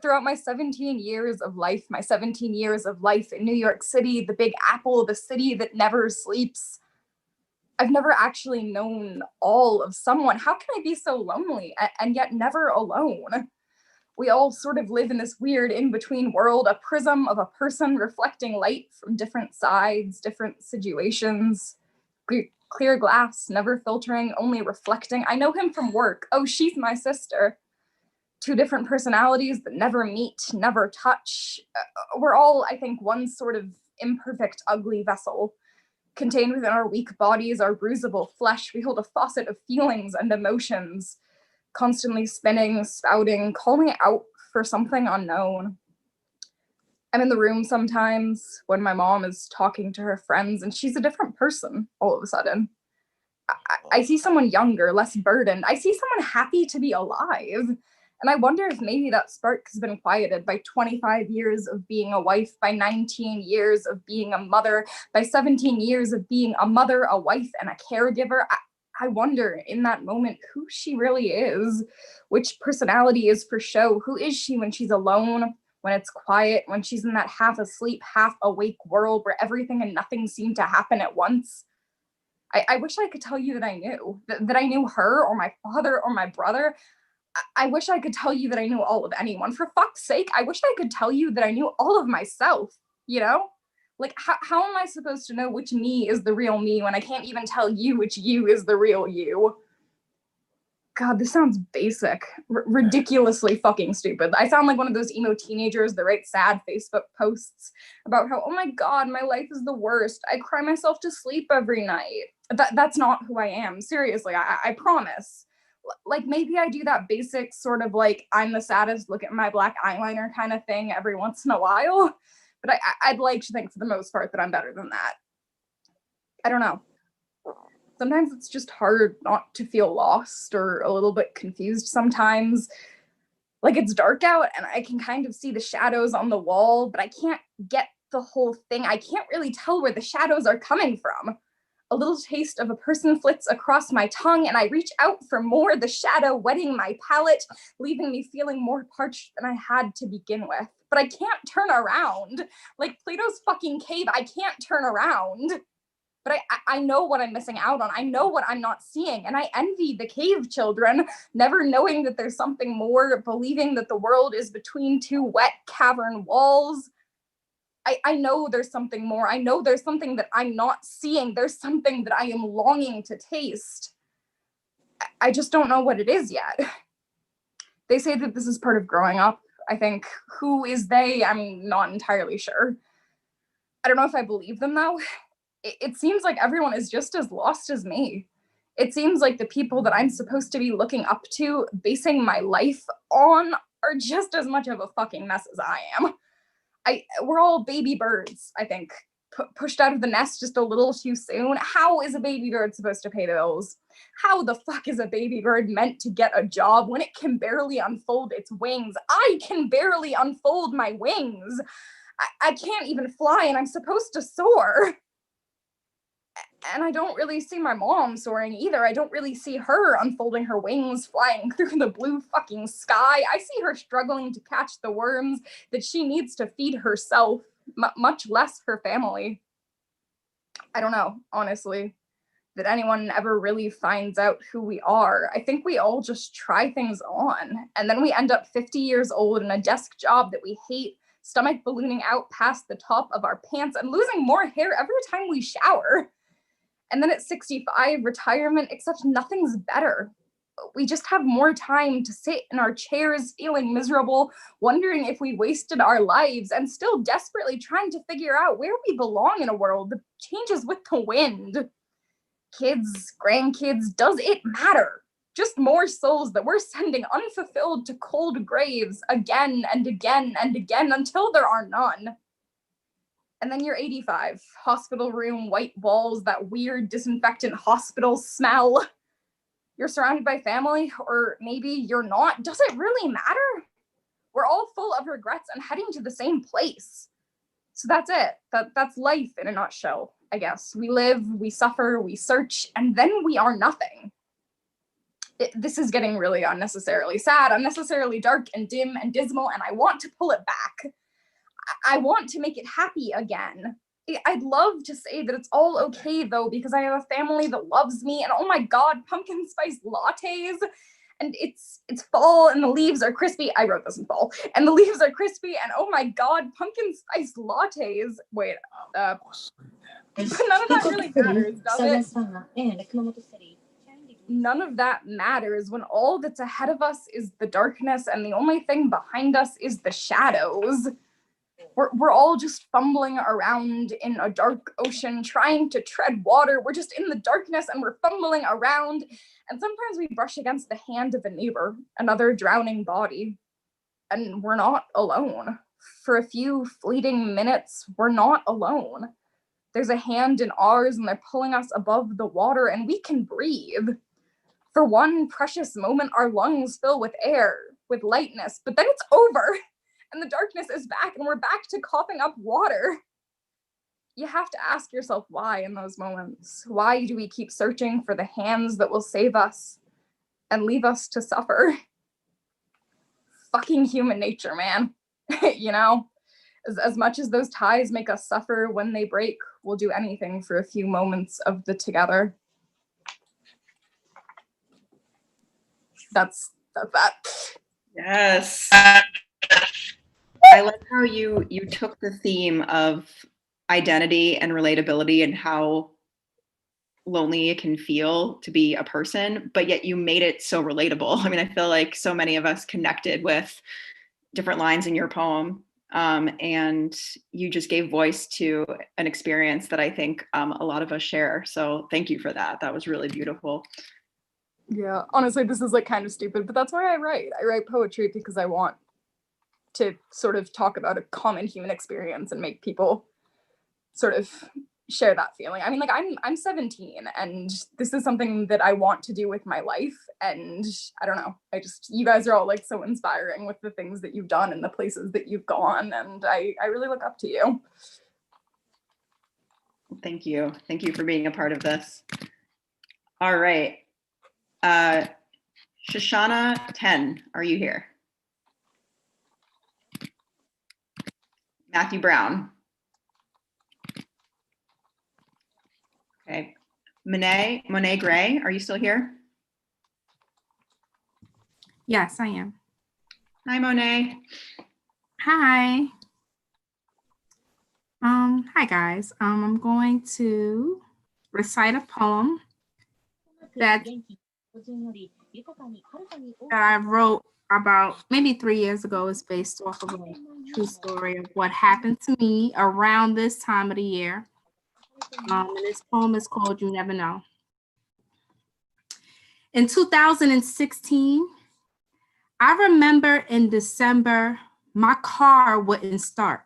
Throughout my 17 years of life in New York City, the Big Apple, the city that never sleeps, I've never actually known all of someone. How can I be so lonely and yet never alone? We all sort of live in this weird in-between world, a prism of a person reflecting light from different sides, different situations. Clear glass, never filtering, only reflecting. I know him from work. Oh, she's my sister. Two different personalities that never meet, never touch. We're all, I think, one sort of imperfect, ugly vessel. Contained within our weak bodies, our bruisable flesh, we hold a faucet of feelings and emotions, constantly spinning, spouting, calling out for something unknown. I'm in the room sometimes when my mom is talking to her friends and she's a different person all of a sudden. I see someone younger, less burdened. I see someone happy to be alive. And I wonder if maybe that spark has been quieted by 25 years of being a wife, by 19 years of being a mother, by 17 years of being a mother, a wife, and a caregiver. I wonder in that moment who she really is, which personality is for show. Who is she when she's alone, when it's quiet, when she's in that half asleep, half awake world where everything and nothing seem to happen at once? I wish I could tell you that I knew, that I knew her or my father or my brother. I wish I could tell you that I knew all of anyone. For fuck's sake, I wish I could tell you that I knew all of myself, you know? Like, how am I supposed to know which me is the real me when I can't even tell you which you is the real you? God, this sounds basic, ridiculously fucking stupid. I sound like one of those emo teenagers that write sad Facebook posts about how, oh my God, my life is the worst. I cry myself to sleep every night. That's not who I am. Seriously, I promise. Like, maybe I do that basic sort of like, I'm the saddest, look at my black eyeliner kind of thing every once in a while. But I'd like to think for the most part that I'm better than that. I don't know. Sometimes it's just hard not to feel lost or a little bit confused sometimes. Like, it's dark out and I can kind of see the shadows on the wall, but I can't get the whole thing. I can't really tell where the shadows are coming from. A little taste of a person flits across my tongue and I reach out for more, the shadow wetting my palate, leaving me feeling more parched than I had to begin with. But I can't turn around. Like Plato's fucking cave, I can't turn around. But I know what I'm missing out on. I know what I'm not seeing. And I envy the cave children, never knowing that there's something more, believing that the world is between two wet cavern walls. I know there's something more. I know there's something that I'm not seeing. There's something that I am longing to taste. I just don't know what it is yet. They say that this is part of growing up. I think, who is they? I'm not entirely sure. I don't know if I believe them though. It seems like everyone is just as lost as me. It seems like the people that I'm supposed to be looking up to, basing my life on, are just as much of a fucking mess as I am. We're all baby birds, I think, pushed out of the nest just a little too soon. How is a baby bird supposed to pay the bills? How the fuck is a baby bird meant to get a job when it can barely unfold its wings? I can barely unfold my wings. I can't even fly and I'm supposed to soar. And I don't really see my mom soaring either. I don't really see her unfolding her wings, flying through the blue fucking sky. I see her struggling to catch the worms that she needs to feed herself, much less her family. I don't know, honestly, that anyone ever really finds out who we are. I think we all just try things on, and then we end up 50 years old in a desk job that we hate, stomach ballooning out past the top of our pants and losing more hair every time we shower. And then at 65, retirement, except nothing's better. We just have more time to sit in our chairs feeling miserable, wondering if we wasted our lives, and still desperately trying to figure out where we belong in a world that changes with the wind. Kids, grandkids, does it matter? Just more souls that we're sending unfulfilled to cold graves again and again and again until there are none. And then you're 85, hospital room, white walls, that weird disinfectant hospital smell. You're surrounded by family, or maybe you're not. Does it really matter? We're all full of regrets and heading to the same place. So that's it. That's life in a nutshell, I guess. We live, we suffer, we search, and then we are nothing. This is getting really unnecessarily sad, unnecessarily dark and dim and dismal, and I want to pull it back. I want to make it happy again. I'd love to say that it's all okay though, because I have a family that loves me, and oh my God, pumpkin spice lattes. And it's fall and the leaves are crispy. I wrote this in fall. And the leaves are crispy, and oh my God, pumpkin spice lattes. Wait, none of that really matters, does it? None of that matters when all that's ahead of us is the darkness, and the only thing behind us is the shadows. We're all just fumbling around in a dark ocean, trying to tread water. We're just in the darkness and we're fumbling around. And sometimes we brush against the hand of a neighbor, another drowning body. And we're not alone. For a few fleeting minutes, we're not alone. There's a hand in ours and they're pulling us above the water and we can breathe. For one precious moment, our lungs fill with air, with lightness, but then it's over. And the darkness is back and we're back to coughing up water. You have to ask yourself why in those moments. Why do we keep searching for the hands that will save us and leave us to suffer? Fucking human nature, man. You know? As much as those ties make us suffer when they break, we'll do anything for a few moments of the together. That's that. Yes. I like how you took the theme of identity and relatability and how lonely it can feel to be a person, but yet you made it so relatable. I mean, I feel like so many of us connected with different lines in your poem, and you just gave voice to an experience that I think a lot of us share. So thank you for that. That was really beautiful. Yeah, honestly, this is like kind of stupid, but that's why I write. I write poetry because I want to sort of talk about a common human experience and make people sort of share that feeling. I mean, like I'm 17 and this is something that I want to do with my life. And I don't know, you guys are all like so inspiring with the things that you've done and the places that you've gone. And I really look up to you. Thank you. Thank you for being a part of this. All right. Shoshana 10, are you here? Matthew Brown. Okay. Monet Gray, are you still here? Yes, I am. Hi, Monet. Hi. Hi guys. I'm going to recite a poem that I wrote about maybe 3 years ago. It's based off of a true story of what happened to me around this time of the year. And this poem is called You Never Know. In 2016, I remember in December, my car wouldn't start.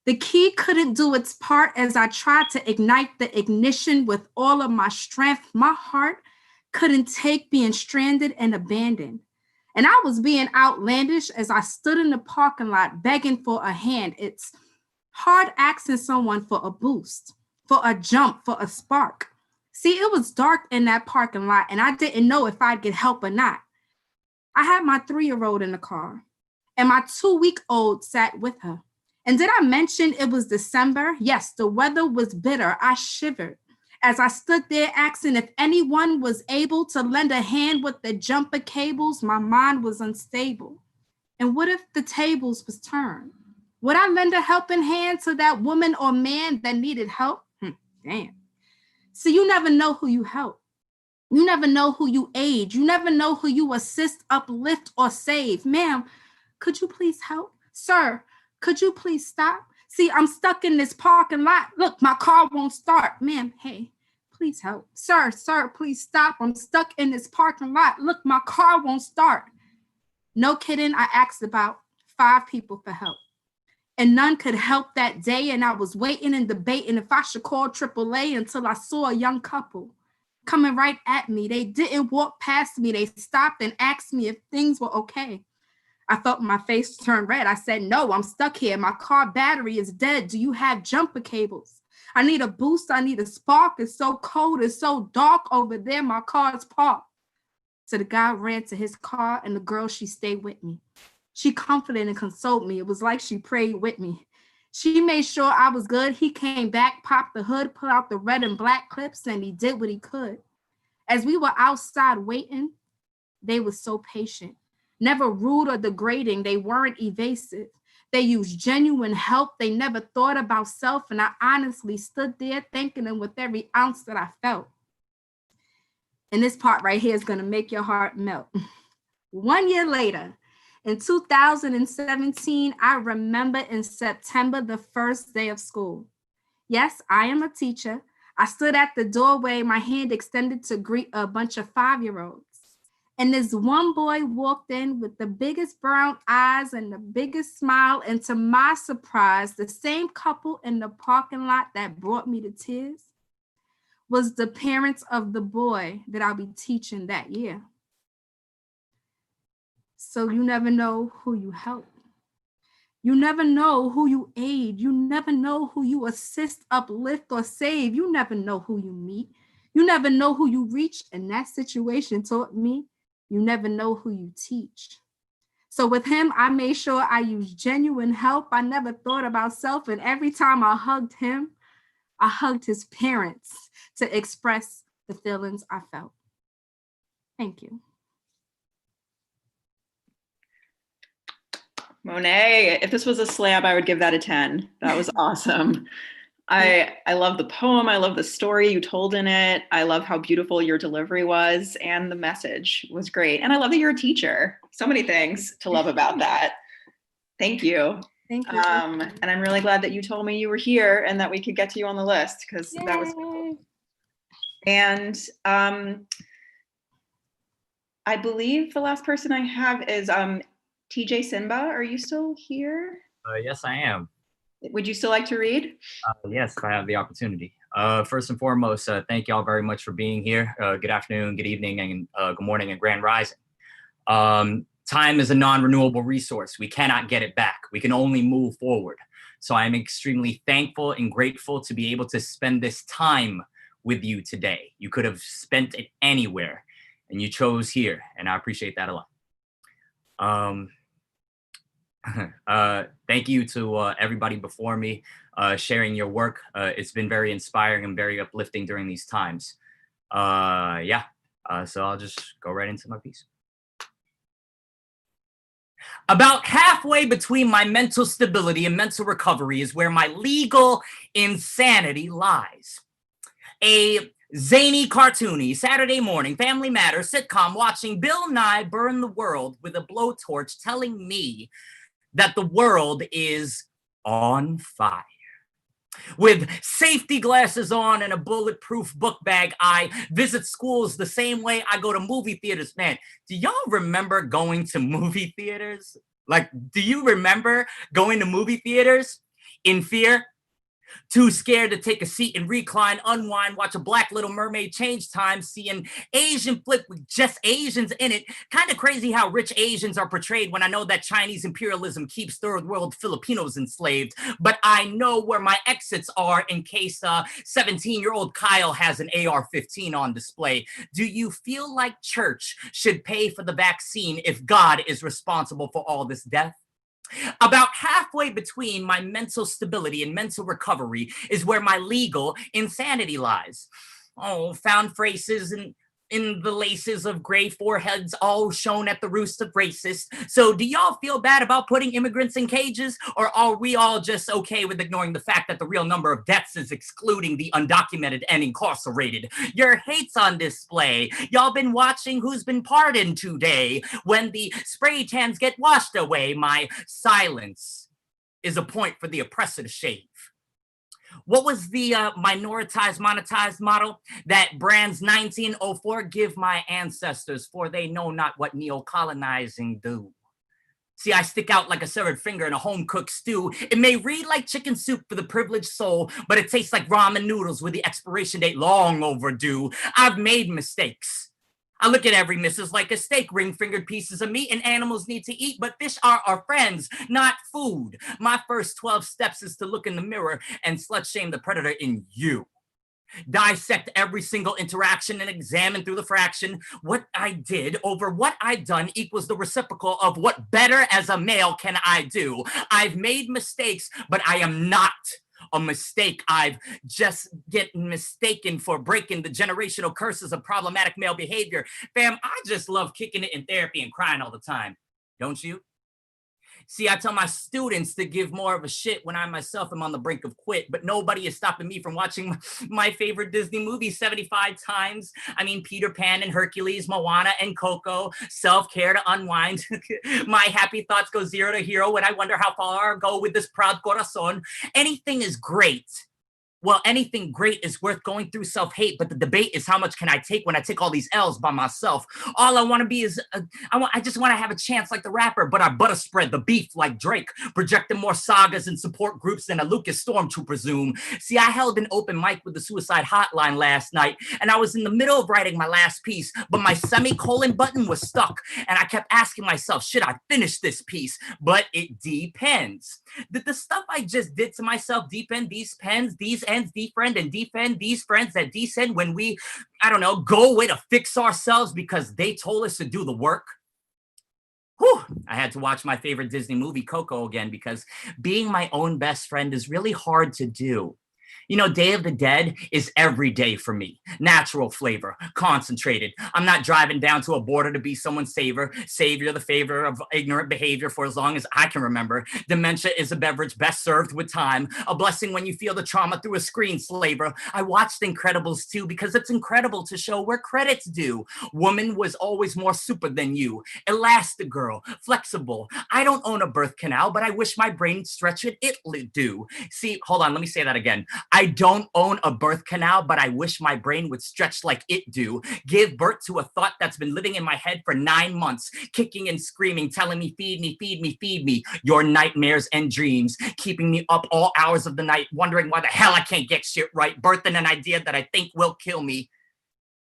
The key couldn't do its part as I tried to ignite the ignition with all of my strength. My heart couldn't take being stranded and abandoned. And I was being outlandish as I stood in the parking lot begging for a hand. It's hard asking someone for a boost, for a jump, for a spark. See, it was dark in that parking lot and I didn't know if I'd get help or not. I had my 3-year-old in the car and my 2-week-old sat with her. And did I mention it was December? Yes, the weather was bitter. I shivered as I stood there asking if anyone was able to lend a hand with the jumper cables. My mind was unstable. And what if the tables was turned? Would I lend a helping hand to that woman or man that needed help? Damn. So you never know who you help. You never know who you aid. You never know who you assist, uplift, or save. Ma'am, could you please help? Sir, could you please stop? See, I'm stuck in this parking lot. Look, my car won't start. Ma'am, hey, please help. Sir, please stop. I'm stuck in this parking lot. Look, my car won't start. No kidding, I asked about 5 people for help. And none could help that day. And I was waiting and debating if I should call AAA until I saw a young couple coming right at me. They didn't walk past me. They stopped and asked me if things were okay. I felt my face turn red. I said, no, I'm stuck here. My car battery is dead. Do you have jumper cables? I need a boost. I need a spark. It's so cold. It's so dark over there. My car is parked. So the guy ran to his car and the girl, she stayed with me. She comforted and consoled me. It was like she prayed with me. She made sure I was good. He came back, popped the hood, pulled out the red and black clips, and he did what he could. As we were outside waiting, they were so patient. Never rude or degrading. They weren't evasive. They used genuine help. They never thought about self. And I honestly stood there thanking them with every ounce that I felt. And this part right here is going to make your heart melt. 1 year later, in 2017, I remember in September, the first day of school. Yes, I am a teacher. I stood at the doorway, my hand extended to greet a bunch of 5-year-olds. And this one boy walked in with the biggest brown eyes and the biggest smile. And to my surprise, the same couple in the parking lot that brought me to tears was the parents of the boy that I'll be teaching that year. So you never know who you help. You never know who you aid. You never know who you assist, uplift, or save. You never know who you meet. You never know who you reach. And that situation taught me you never know who you teach. So with him, I made sure I used genuine help. I never thought about self. And every time I hugged him, I hugged his parents to express the feelings I felt. Thank you. Monet, if this was a slam, I would give that a 10. That was awesome. I love the poem. I love the story you told in it. I love how beautiful your delivery was, and the message was great. And I love that you're a teacher. So many things to love about that. Thank you. Thank you. And I'm really glad that you told me you were here and that we could get to you on the list, because that was cool. And I believe the last person I have is TJ Simba. Are you still here? Yes, I am. Would you still like to read? Yes, if I have the opportunity. First and foremost, thank you all very much for being here. Good afternoon, good evening, and good morning, and grand rising. Time is a non-renewable resource. We cannot get it back. We can only move forward. So I'm extremely thankful and grateful to be able to spend this time with you today. You could have spent it anywhere, and you chose here, and I appreciate that a lot. Thank you to everybody before me sharing your work. It's been very inspiring and very uplifting during these times. So I'll just go right into my piece. About halfway between my mental stability and mental recovery is where my legal insanity lies. A zany, cartoony, Saturday morning, Family Matters sitcom watching Bill Nye burn the world with a blowtorch telling me that the world is on fire. With safety glasses on and a bulletproof book bag, I visit schools the same way I go to movie theaters. Man, do y'all remember going to movie theaters? Like, do you remember going to movie theaters in fear? Too scared to take a seat and recline, unwind, watch a Black Little Mermaid change time, see an Asian flick with just Asians in it. Kind of crazy how rich Asians are portrayed when I know that Chinese imperialism keeps third world Filipinos enslaved. But I know where my exits are in case 17-year-old Kyle has an AR-15 on display. Do you feel like church should pay for the vaccine if God is responsible for all this death? About halfway between my mental stability and mental recovery is where my legal insanity lies. Oh, found phrases in the laces of gray foreheads, all shown at the roost of racist. So do y'all feel bad about putting immigrants in cages? Or are we all just okay with ignoring the fact that the real number of deaths is excluding the undocumented and incarcerated? Your hate's on display. Y'all been watching Who's Been Pardoned today. When the spray tans get washed away, my silence is a point for the oppressor to shave. What was the minoritized, monetized model? That Brands 1904, give my ancestors, for they know not what neo-colonizing do. See, I stick out like a severed finger in a home-cooked stew. It may read like chicken soup for the privileged soul, but it tastes like ramen noodles with the expiration date long overdue. I've made mistakes. I look at every missus like a steak, ring-fingered pieces of meat, and animals need to eat, but fish are our friends, not food. My first 12 steps is to look in the mirror and slut-shame the predator in you. Dissect every single interaction and examine through the fraction. What I did over what I'd done equals the reciprocal of what better as a male can I do. I've made mistakes, but I am not a mistake. I've just getting mistaken for breaking the generational curses of problematic male behavior. Fam, I just love kicking it in therapy and crying all the time. Don't you? See, I tell my students to give more of a shit when I myself am on the brink of quit, but nobody is stopping me from watching my favorite Disney movie 75 times. I mean, Peter Pan and Hercules, Moana and Coco, self-care to unwind. My happy thoughts go 0 to hero when I wonder how far I'll go with this proud corazon. Anything is great. Well, anything great is worth going through self-hate, but the debate is how much can I take when I take all these L's by myself? All I want to be is, I just want to have a chance like the rapper, but I butter spread the beef like Drake, projecting more sagas and support groups than a Lucas Storm to presume. See, I held an open mic with the suicide hotline last night, and I was in the middle of writing my last piece, but my semicolon button was stuck, and I kept asking myself, should I finish this piece? But it depends. Did the stuff I just did to myself depend these pens, these ends defriend and defend these friends that descend when we, I don't know, go away to fix ourselves because they told us to do the work? Whew, I had to watch my favorite Disney movie, Coco, again, because being my own best friend is really hard to do. You know, Day of the Dead is every day for me. Natural flavor, concentrated. I'm not driving down to a border to be someone's savior, the favor of ignorant behavior for as long as I can remember. Dementia is a beverage best served with time. A blessing when you feel the trauma through a screen slaver. I watched Incredibles too because it's incredible to show where credit's due. Woman was always more super than you. Elastigirl, flexible. I don't own a birth canal, but I wish my brain stretched it do. See, hold on, let me say that again. I don't own a birth canal, but I wish my brain would stretch like it do. Give birth to a thought that's been living in my head for 9 months, kicking and screaming, telling me, feed me, feed me, feed me. Your nightmares and dreams, keeping me up all hours of the night, wondering why the hell I can't get shit right, birthing an idea that I think will kill me,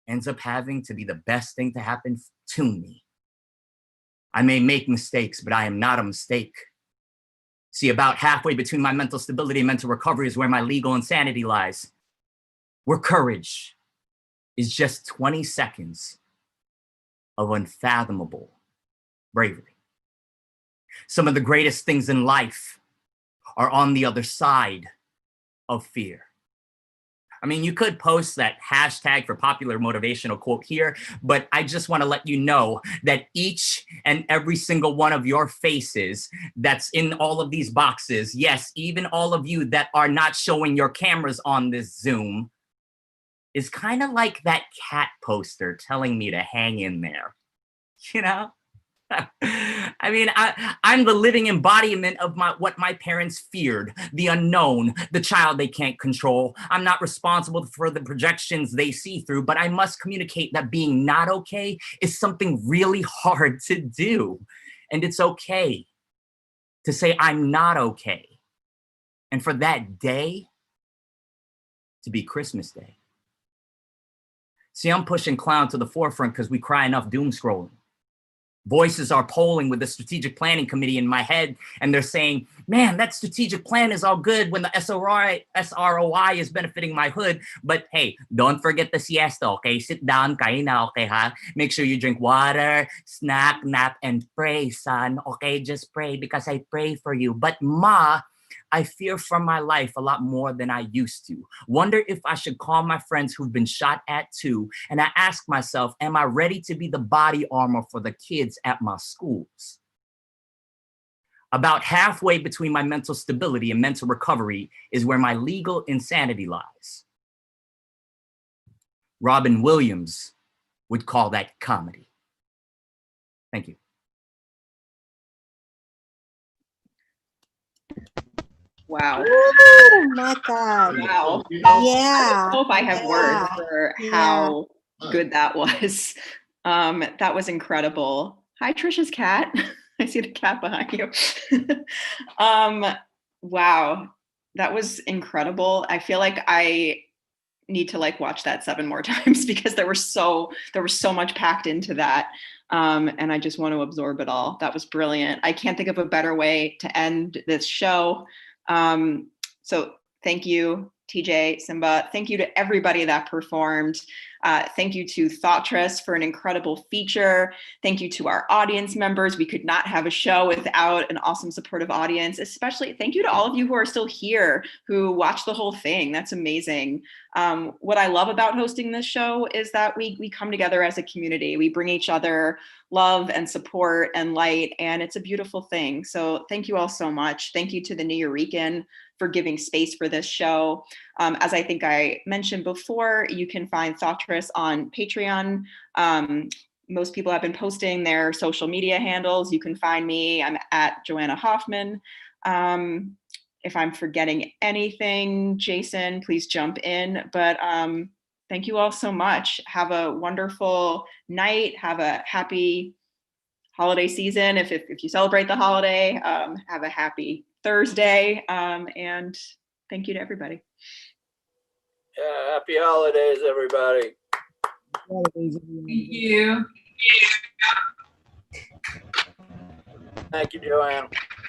ends up having to be the best thing to happen to me. I may make mistakes, but I am not a mistake. See, about halfway between my mental stability and mental recovery is where my legal insanity lies. Where courage is just 20 seconds of unfathomable bravery. Some of the greatest things in life are on the other side of fear. I mean, you could post that hashtag for popular motivational quote here, but I just want to let you know that each and every single one of your faces that's in all of these boxes, yes, even all of you that are not showing your cameras on this Zoom, is kind of like that cat poster telling me to hang in there, you know? I mean, I'm the living embodiment of what my parents feared, the unknown, the child they can't control. I'm not responsible for the projections they see through, but I must communicate that being not okay is something really hard to do. And it's okay to say I'm not okay. And for that day to be Christmas Day. See, I'm pushing clown to the forefront because we cry enough doom scrolling. Voices are polling with the strategic planning committee in my head, and they're saying, man, that strategic plan is all good when the SROI is benefiting my hood. But hey, don't forget the siesta, okay? Sit down, kain na, okay, ha? Make sure you drink water, snack, nap, and pray, son, okay? Just pray because I pray for you. But ma, I fear for my life a lot more than I used to. Wonder if I should call my friends who've been shot at too. And I ask myself, am I ready to be the body armor for the kids at my schools? About halfway between my mental stability and mental recovery is where my legal insanity lies. Robin Williams would call that comedy. Thank you. Wow. Oh my God. Wow. Yeah. I don't know if I have words for how good that was. That was incredible. Hi, Trisha's cat. I see the cat behind you. Wow. That was incredible. I feel like I need to watch that 7 more times because there was so much packed into that. And I just want to absorb it all. That was brilliant. I can't think of a better way to end this show. So thank you, TJ, Simba. Thank you to everybody that performed. Thank you to Thoughtress for an incredible feature. Thank you to our audience members. We could not have a show without an awesome supportive audience. Especially thank you to all of you who are still here, who watched the whole thing. That's amazing. What I love about hosting this show is that we come together as a community. We bring each other love and support and light, and it's a beautiful thing. So thank you all so much. Thank you to the Nuyorican for giving space for this show. As I think I mentioned before, you can find Thoughtress on Patreon. Most people have been posting their social media handles. You can find me, I'm at Joanna Hoffman. If I'm forgetting anything, Jason, please jump in. But thank you all so much. Have a wonderful night. Have a happy holiday season. If you celebrate the holiday, have a happy Thursday. And thank you to everybody. Yeah, happy holidays, everybody. Thank you. Thank you, Joanne.